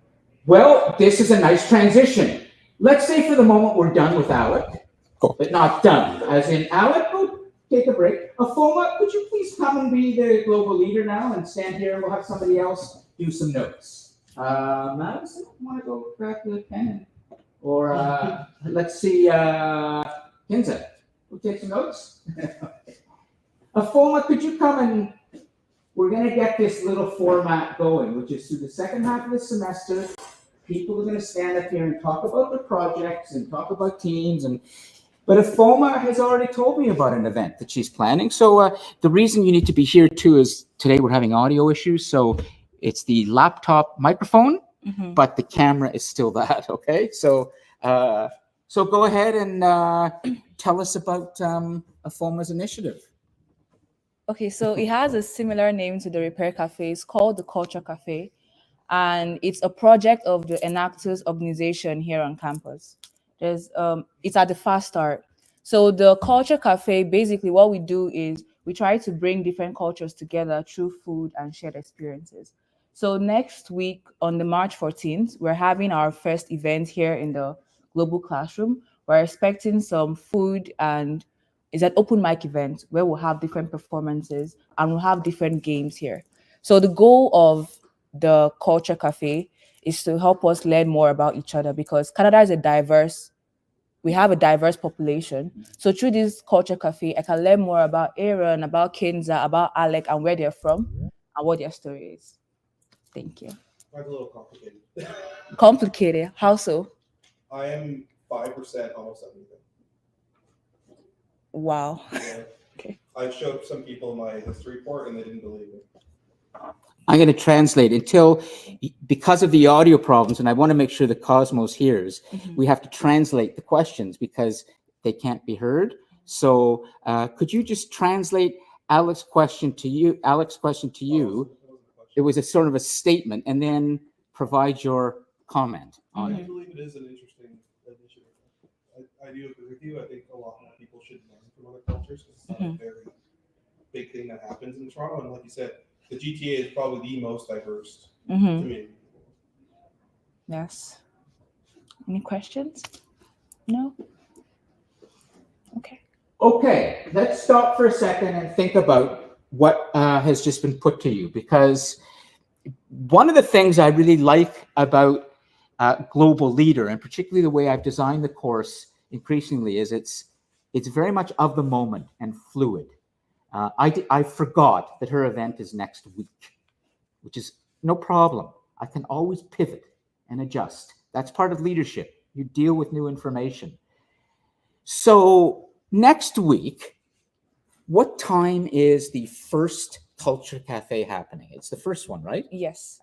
Well, this is a nice transition. Let's say for the moment we're done with Alec, Cool. but not done. As in, Alec, go take a break. Afoma, could you please come and be the global leader now and stand here and we'll have somebody else do some notes. Madison, you want to go grab the pen? Or let's see, Kinza, we'll take some notes. Afoma, could you come and we're going to get this little format going, which is through the second half of the semester. People are going to stand up here and talk about their projects and talk about teams. But Afoma has already told me about an event that she's planning. So the reason you need to be here too is today we're having audio issues. So it's the laptop microphone, but the camera is still that. Okay. So go ahead and tell us about Afoma's initiative. Okay, so it has a similar name to the Repair Cafe. It's called the Culture Cafe, and it's a project of the Enactus organization here on campus. It's at the Fast Start. So the Culture Cafe, basically what we do is we try to bring different cultures together through food and shared experiences. So next week on the March 14th, we're having our first event here in the Global Classroom. We're expecting some food, and it's an open mic event where we'll have different performances and we'll have different games here. So the goal of the Culture Cafe is to help us learn more about each other, because Canada is we have a diverse population. So through this Culture Cafe, I can learn more about Aaron, about Kinza, about Alec, and where they're from and what their story is. Thank you. Mine's a little complicated. Complicated. How so? I am 5% almost everything. Wow. Yeah. Okay. I showed some people my history report and they didn't believe me. I'm going to translate because of the audio problems, and I want to make sure the Cosmos hears, we have to translate the questions because they can't be heard. So could you just translate Alex's question to you? It was a sort of a statement, and then provide your comment on I it. believe it is an interesting initiative. I do agree with you. I think a lot more people should learn from other cultures because it's not a very big thing that happens in Toronto. And like you said, the GTA is probably the most diverse community. Yes. Any questions? No? Okay. Okay, let's stop for a second and think about what has just been put to you, because one of the things I really like about Global Leader, and particularly the way I've designed the course increasingly, is it's very much of the moment and fluid. I forgot that her event is next week, which is no problem. I can always pivot and adjust. That's part of leadership. You deal with new information. So next week, what time is the first Culture Cafe happening? It's the first one, right? Yes.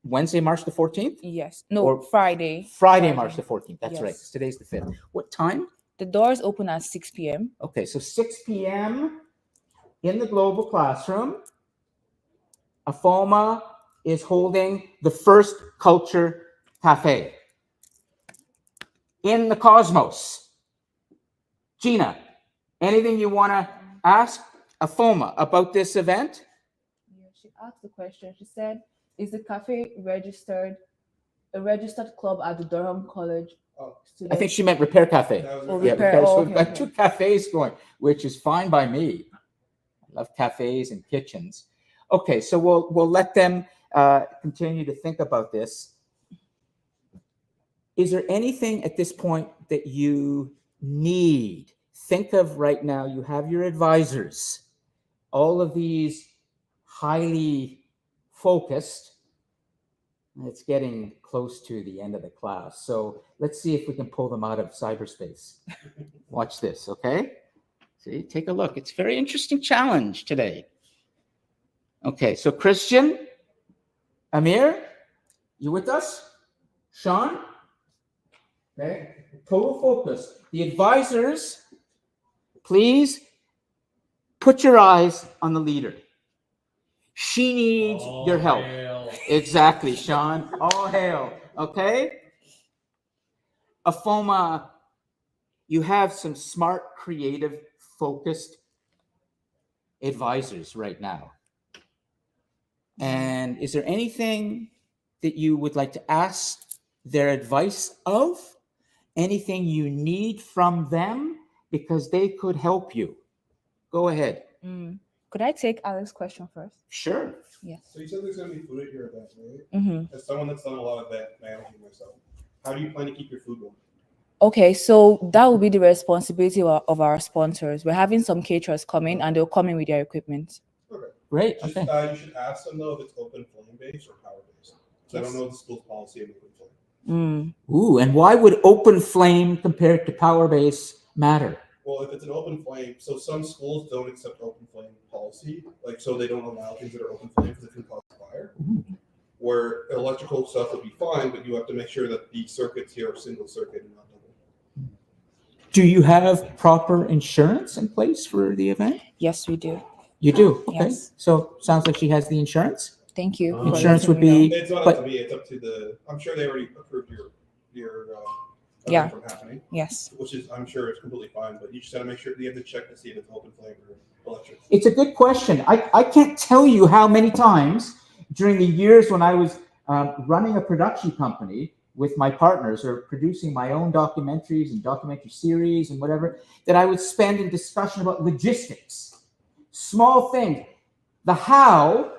Wednesday, March the 14th? Yes. No, Or Friday. Friday, March the 14th. That's right. Yes. 'Cause today's the 5th. What time? The doors open at 6 p.m. Okay, so 6 p.m. in the Global Classroom. AFOMA is holding the first Culture Cafe in the Cosmos. Gina, anything you want to ask AFOMA about this event? Yeah, she asked the question. She said, is the cafe a registered club at the Durham College? I think she meant Repair Cafe. Oh, Yeah, Repair. because Oh, we've okay, got okay. 2 cafes going, which is fine by me. I love cafes and kitchens. Okay, so we'll let them continue to think about this. Is there anything at this point that you need? Think of right now, you have your advisors, all of these highly focused. It's getting close to the end of the class. So let's see if we can pull them out of cyberspace. Watch this, okay? See, take a look. It's a very interesting challenge today. Okay, so Christian, Amir, you with us? Sean? Okay, total focus. The advisors, please put your eyes on the leader. She needs your help. Exactly, Sean. All hail. Okay? AFOMA, you have some smart, creative, focused advisors right now. And is there anything that you would like to ask their advice of? Anything you need from them? Because they could help you. Go ahead. Could I take Alex's question first? Sure. Yes. So you said there's going to be food at your event, right? Mm-hmm. As someone that's done a lot of event managing myself, how do you plan to keep your food warm? Okay, so that will be the responsibility of our sponsors. We're having some caterers come in, and they'll come in with their equipment. Okay. Great. Just, Okay. you should ask them though if it's open flame based or power based. So I don't know the school's policy of open flame. Ooh, and why would open flame compared to power base matter? Well, if it's an open flame, so some schools don't accept open flame policy, like so they don't allow things that are open flame because it can cause fire. Where electrical stuff would be fine, but you have to make sure that the circuits here are single circuit and not double. Do you have proper insurance in place for the event? Yes, we do. You do? Okay. Yes. So sounds like she has the insurance. Thank you. for Insurance letting would me be, It's not but up to me, it's up to the, I'm sure they already approved your Yeah. event from happening, Yes. which is, I'm sure it's completely fine, but you just gotta make sure, you have to check to see if it's open flame or electric. it's a good question. I can't tell you how many times during the years when I was running a production company with my partners or producing my own documentaries and documentary series and whatever, that I would spend in discussion about logistics, small things. The how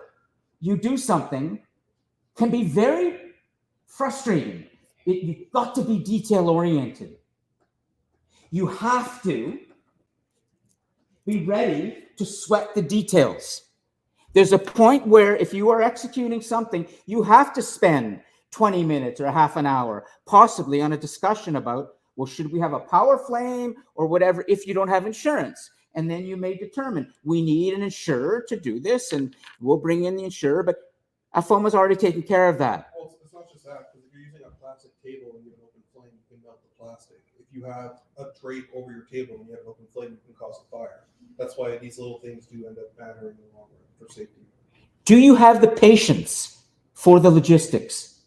you do something can be very frustrating. You've got to be detail oriented. You have to be ready to sweat the details. There's a point where if you are executing something, you have to spend 20 minutes or a half an hour, possibly on a discussion about, well, should we have a power flame or whatever if you don't have insurance? And then you may determine we need an insurer to do this and we'll bring in the insurer, but AFOMA's already taken care of that. Well, it's not just that, because if you're using a plastic table and you have an open flame, you can melt the plastic. If you have a drape over your table and you have an open flame, you can cause a fire. That's why these little things do end up mattering in the long run for safety. Do you have the patience for the logistics?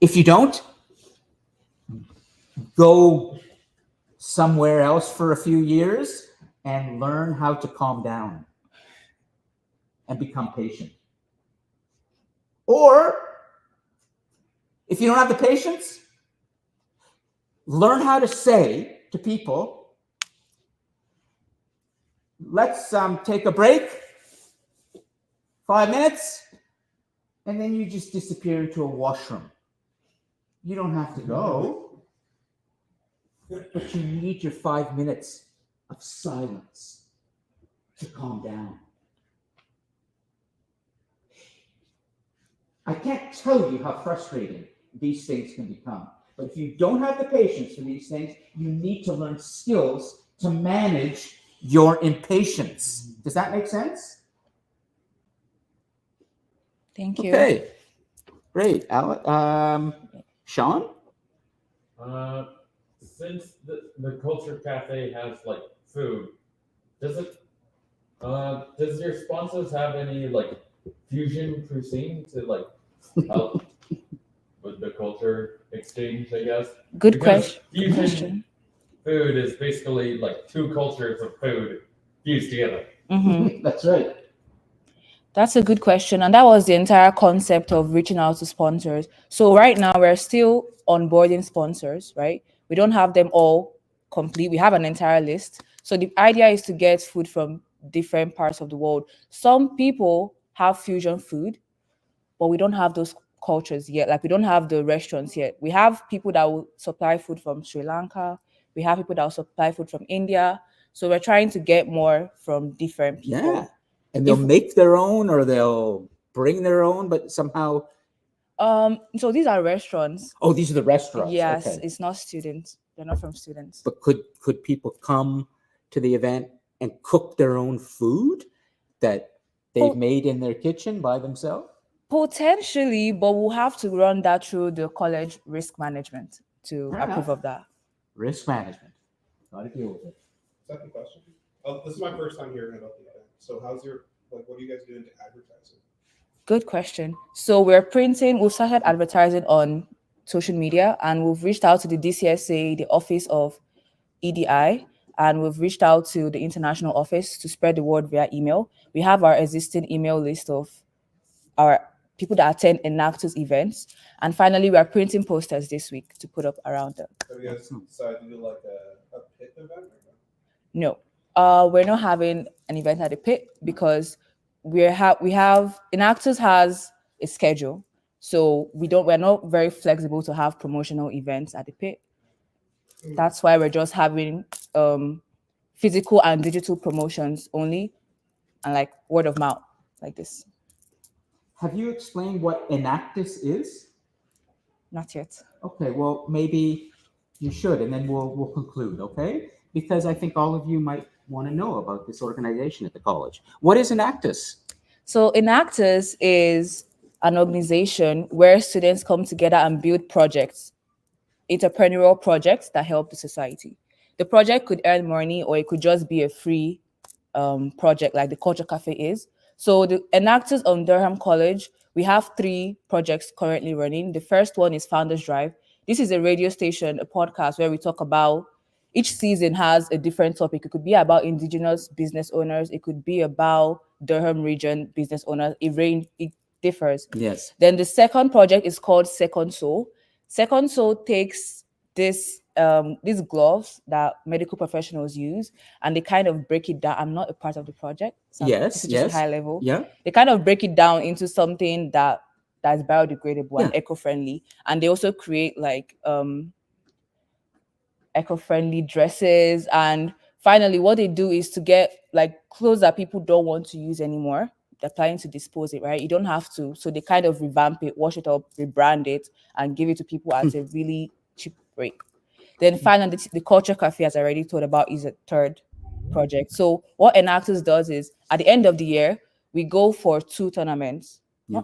If you don't, go somewhere else for a few years and learn how to calm down and become patient. Or if you don't have the patience, learn how to say to people, let's take a break, 5 minutes, and then you just disappear into a washroom. You don't have to go, but you need your 5 minutes of silence to calm down. I can't tell you how frustrating these things can become. But if you don't have the patience for these things, you need to learn skills to manage your impatience. Does that make sense? Thank you. Okay, great. Sean? Since the Culture Cafe has like food, does your sponsors have any like fusion cuisine to like help with the culture exchange, I guess? Good Because question. Food is basically like two cultures of food fused together. Mhm. That's right. That's a good question. And that was the entire concept of reaching out to sponsors. So right now we're still onboarding sponsors, right? We don't have them all complete. We have an entire list. So the idea is to get food from different parts of the world. Some people have fusion food, but we don't have those cultures yet. Like we don't have the restaurants yet. We have people that will supply food from Sri Lanka. We have people that will supply food from India. So we're trying to get more from different people. Yeah. And they'll make their own or they'll bring their own, but somehow. So these are restaurants. Oh, these are the restaurants. Yes, Okay. it's not students. They're not from students. But could people come to the event and cook their own food that they've made in their kitchen by themselves? Potentially, but we'll have to run that through the college risk management to Fair approve enough. of that. Risk management. Got to deal with it. Second question. This is my first time hearing about the event. So what are you guys doing to advertise it? Good question. So we've started advertising on social media, and we've reached out to the DCSA, the Office of EDI, and we've reached out to the international office to spread the word via email. We have our existing email list of our people that attend Enactus events. And finally, we are printing posters this week to put up around them. Have you guys decided to do like a pit event or No, we're not having an event at the pit because Enactus has a schedule. So we're not very flexible to have promotional events at the pit. That's why we're just having physical and digital promotions only, and like word of mouth, like this. Have you explained what Enactus is? Not yet. Okay, well, maybe you should, and then we'll conclude, okay? Because I think all of you might want to know about this organization at the college. What is Enactus? So Enactus is an organization where students come together and build projects, entrepreneurial projects that help the society. The project could earn money or it could just be a free project like the Culture Cafe is. So the Enactus on Durham College, we have 3 projects currently running. The first one is Founders Drive. This is a radio station, a podcast where we talk about each season has a different topic. It could be about indigenous business owners. It could be about Durham region business owners. It differs. Yes. Then the second project is called Second Soul. Second Soul takes these gloves that medical professionals use, and they kind of break it down. I'm not a part of the project. So Yes, this is just yes. high level. Yeah. They kind of break it down into something that's biodegradable and Yeah. eco-friendly. And they also create like eco-friendly dresses. And finally, what they do is to get like clothes that people don't want to use anymore. They're planning to dispose it, right? You don't have to. So they kind of revamp it, wash it up, rebrand it, and give it to people at a really cheap rate. Then finally, the Culture Cafe, as I already told about, is a third project. So what Enactus does is at the end of the year, we go for 2 tournaments. Yeah.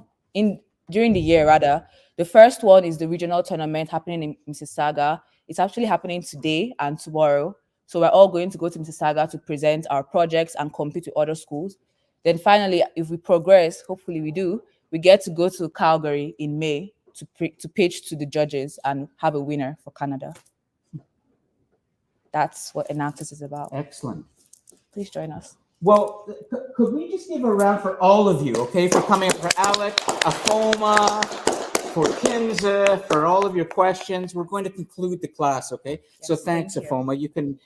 During the year, rather. The first one is the regional tournament happening in Mississauga. It's actually happening today and tomorrow. So we're all going to go to Mississauga to present our projects and compete with other schools. Then finally, if we progress, hopefully we do, we get to go to Calgary in May to pitch to the judges and have a winner for Canada. That's what Enactus is about. Excellent. Please join us. Well, could we just give a round for all of you, okay, for coming up, for Alec, Afoma, for Kinza, for all of your questions. We're going to conclude the class, okay? So Yes, thanks, thank you. Afoma. You can,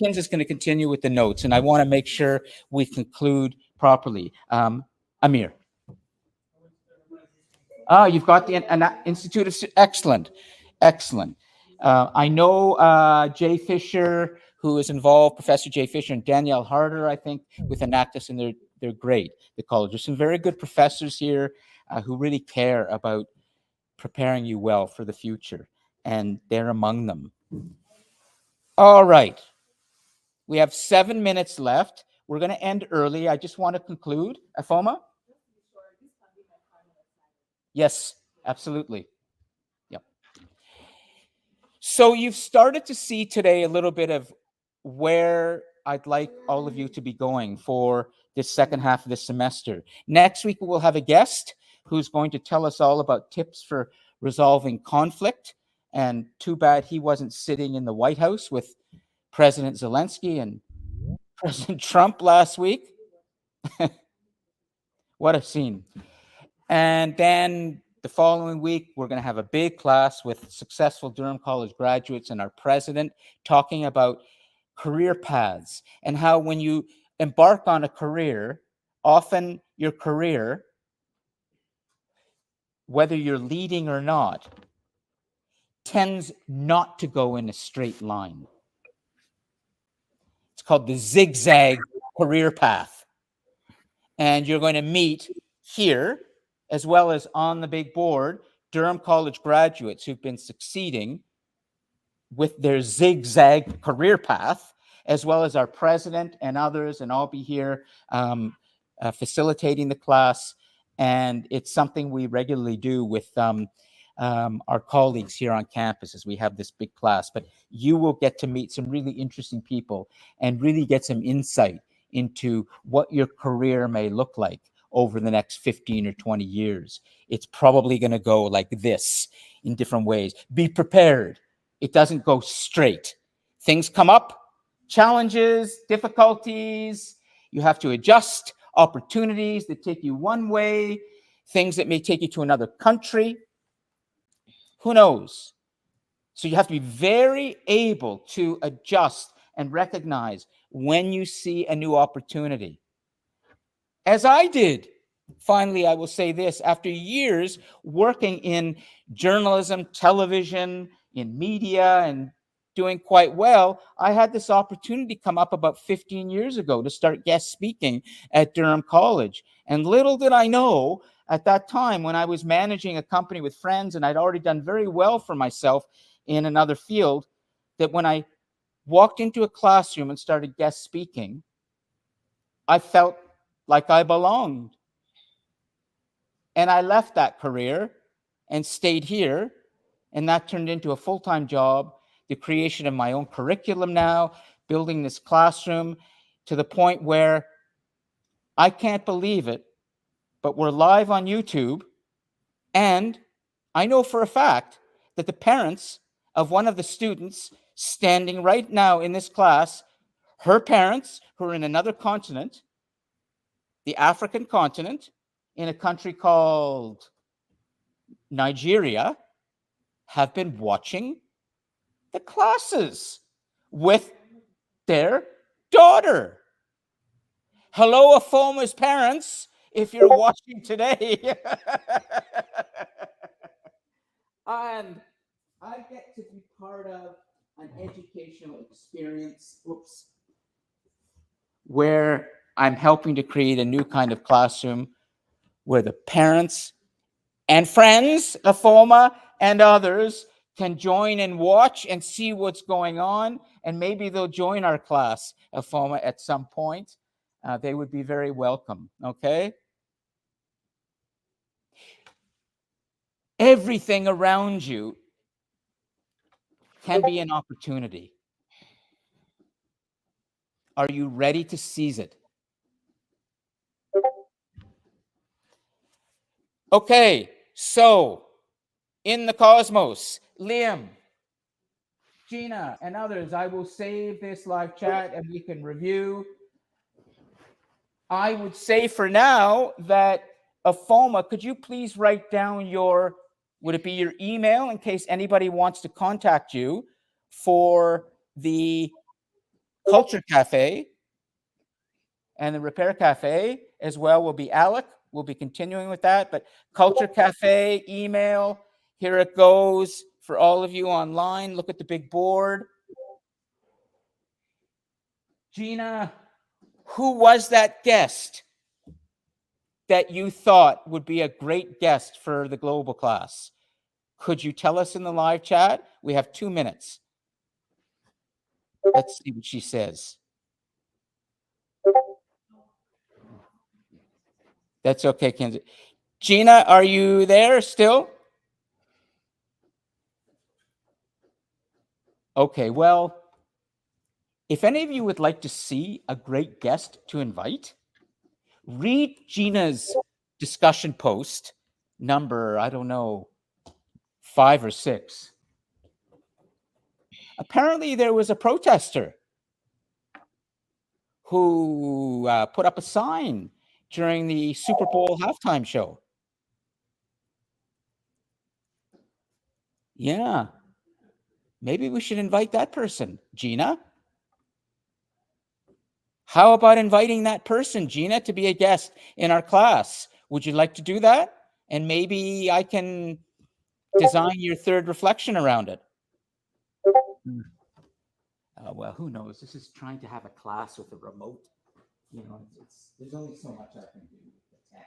Kinza's going to continue with the notes, and I want to make sure we conclude properly. Amir. You've got the Institute of, excellent, excellent. I know Jay Fisher, who is involved, Professor Jay Fisher and Danielle Harder, I think, with Enactus, and they're great, the college. There's some very good professors here who really care about preparing you well for the future, and they're among them. All right. We have 7 minutes left. We're going to end early. I just want to conclude. Afoma? Yes, absolutely. Yep. So you've started to see today a little bit of where I'd like all of you to be going for this second half of the semester. Next week, we'll have a guest who's going to tell us all about tips for resolving conflict. And too bad he wasn't sitting in the White House with President Zelensky and President Trump last week. What a scene. And then the following week, we're going to have a big class with successful Durham College graduates and our president talking about career paths and how when you embark on a career, often your career, whether you're leading or not, tends not to go in a straight line. It's called the zigzag career path. And you're going to meet here, as well as on the big board, Durham College graduates who've been succeeding with their zigzag career path, as well as our president and others, and I'll be here facilitating the class. And it's something we regularly do with our colleagues here on campus as we have this big class. But you will get to meet some really interesting people and really get some insight into what your career may look like over the next 15 or 20 years. It's probably going to go like this in different ways. Be prepared. It doesn't go straight. Things come up, challenges, difficulties. You have to adjust, opportunities that take you one way, things that may take you to another country. Who knows? So you have to be very able to adjust and recognize when you see a new opportunity. As I did. Finally, I will say this, after years working in journalism, television, in media, and doing quite well, I had this opportunity come up about 15 years ago to start guest speaking at Durham College. And little did I know at that time, when I was managing a company with friends and I'd already done very well for myself in another field, that when I walked into a classroom and started guest speaking, I felt like I belonged. And I left that career and stayed here, and that turned into a full-time job, the creation of my own curriculum now, building this classroom to the point where I can't believe it, but we're live on YouTube, and I know for a fact that the parents of one of the students standing right now in this class, her parents, who are in another continent, the African continent, in a country called Nigeria, have been watching the classes with their daughter. Hello, Afoma's parents, if you're watching today. And I get to be part of an educational experience, where I'm helping to create a new kind of classroom where the parents and friends, Afoma and others, can join and watch and see what's going on. And maybe they'll join our class, Afoma, at some point. They would be very welcome, okay? Everything around you can be an opportunity. Are you ready to seize it? Okay, so in the cosmos, Liam, Gina, and others, I will save this live chat and we can review. I would say for now that Afoma, could you please write down your, would it be your email in case anybody wants to contact you for the Culture Cafe and the Repair Cafe as well will be Alec. We'll be continuing with that, but Culture Cafe, email, here it goes for all of you online. Look at the big board. Gina, who was that guest that you thought would be a great guest for the global class? Could you tell us in the live chat? We have 2 minutes. Let's see what she says. That's okay, Kenzie. Gina, are you there still? Okay, well, if any of you would like to see a great guest to invite, read Gina's discussion post, number, I don't know, 5 or 6. Apparently, there was a protester who put up a sign during the Super Bowl halftime show. Yeah. Maybe we should invite that person, Gina. How about inviting that person, Gina, to be a guest in our class? Would you like to do that? And maybe I can design your third reflection around it. Well, who knows? This is trying to have a class with a remote. You know, there's only so much I can do with the tech,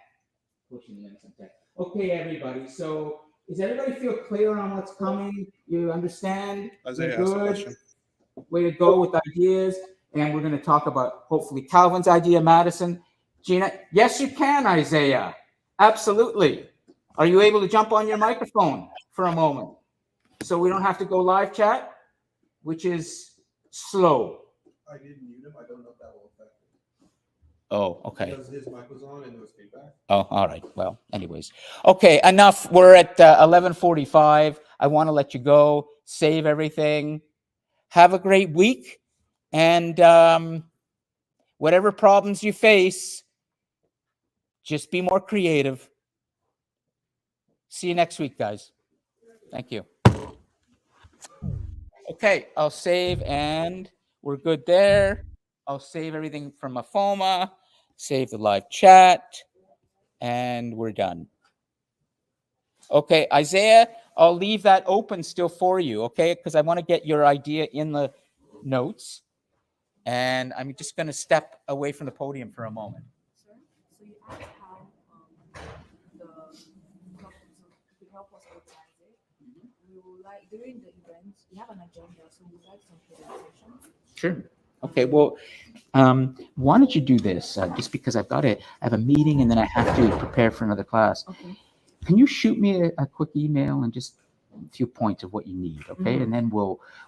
pushing limits on tech. Okay, everybody. So does everybody feel clear on what's coming? You understand? Isaiah asked a question. Way to go with ideas. And we're going to talk about, hopefully, Calvin's idea, Madison. Gina, yes, you can, Isaiah. Absolutely. Are you able to jump on your microphone for a moment so we don't have to go live chat, which is slow? I didn't mute him. I don't know if that will affect it. Oh, okay. Because his mic was on and there was feedback. Oh, all right. Well, anyways. Okay, enough. We're at 11:45. I want to let you go. Save everything. Have a great week. And whatever problems you face, just be more creative. See you next week, guys. Thank you. Okay, I'll save and we're good there. I'll save everything from Afoma, save the live chat, and we're done. Okay, Isaiah, I'll leave that open still for you, okay? Because I want to get your idea in the notes. And I'm just going to step away from the podium for a moment. Sir, so you asked how to help us organize it. We would like, during the event, we have an agenda, so we would like some presentation. Sure. Okay, well, why don't you do this? Just because I have a meeting and then I have to prepare for another class. Okay. Can you shoot me a quick email and just a few points of what you need, okay? And then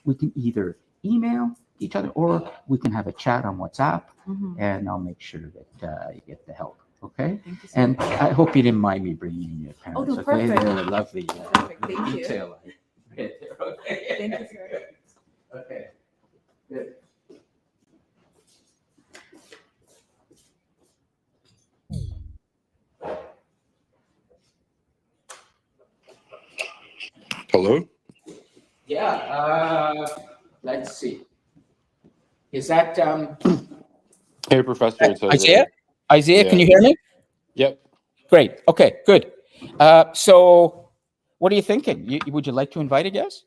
we can either email each other or we can have a chat on WhatsApp, and I'll make sure that you get the help, okay? Thank you, sir. And I hope you didn't mind me bringing in your parents, no, okay? perfect. They're lovely Perfect, thank you. detail. Okay. Thank you, sir. Okay. Good. Hello? Yeah. Let's see. Is that Hey, Professor, it's Isaiah? Isaiah. Isaiah, can Yeah. you hear me? Yep. Great. Okay. Good. So, what are you thinking? Would you like to invite a guest?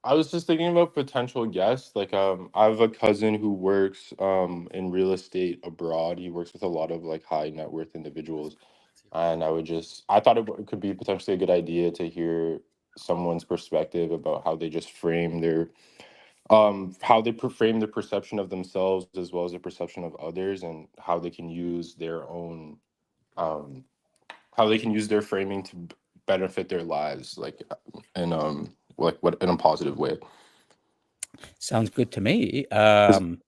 I was just thinking about potential guests. Like, I have a cousin who works in real estate abroad. He works with a lot of like high net worth individuals, and I thought it could be potentially a good idea to hear someone's perspective about how they just frame their frame the perception of themselves as well as the perception of others, and how they can use their own how they can use their framing to benefit their lives, like what in a positive way. Sounds good to me. Because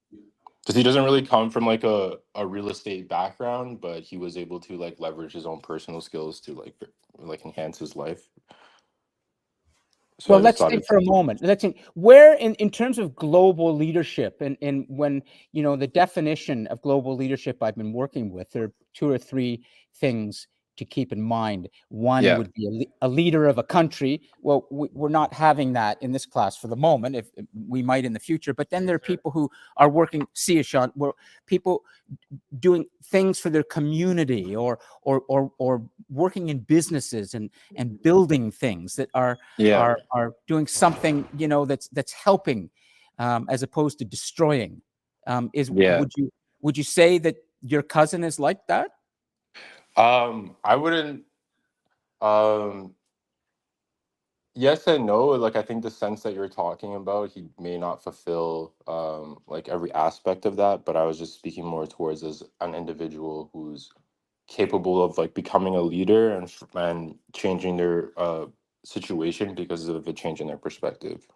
he doesn't really come from like a real estate background, but he was able to like leverage his own personal skills to like enhance his life. So Well, I just let's thought think it. for a moment. Let's think where in terms of global leadership and when, the definition of global leadership I've been working with, there are 2 or 3 things to keep in mind. One Yeah. would be a leader of a country. Well, we're not having that in this class for the moment. If we might in the future, but then there are people who are working, people doing things for their community or working in businesses and building things that are doing something that's helping as opposed to destroying. Would you say that your cousin is like that? I wouldn't. Yes and no. Like, I think the sense that you're talking about, he may not fulfill like every aspect of that, but I was just speaking more towards as an individual who's capable of like becoming a leader and changing their situation because of a change in their perspective.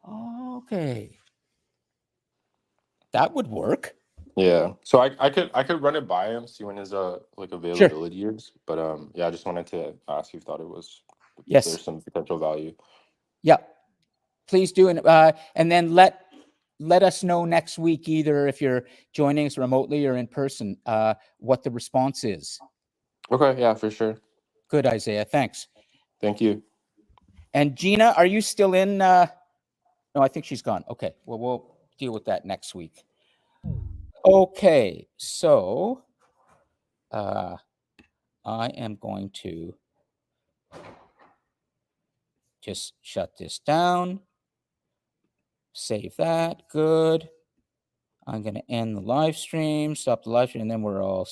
Okay, that would work. Yeah. So I could run it by him, see when his like availability is. But yeah, I just wanted to ask you if thought it was if Yes. there's some potential value. Yeah, please do, and then let us know next week, either if you're joining us remotely or in person, what the response is. Okay, yeah, for sure. Good, Isaiah. Thanks. Thank you. And Gina, are you still in? No, I think she's gone. Okay, well, we'll deal with that next week. Okay, so I am going to just shut this down. Save that. Good. I'm going to end the live stream, stop the live stream, and then we're all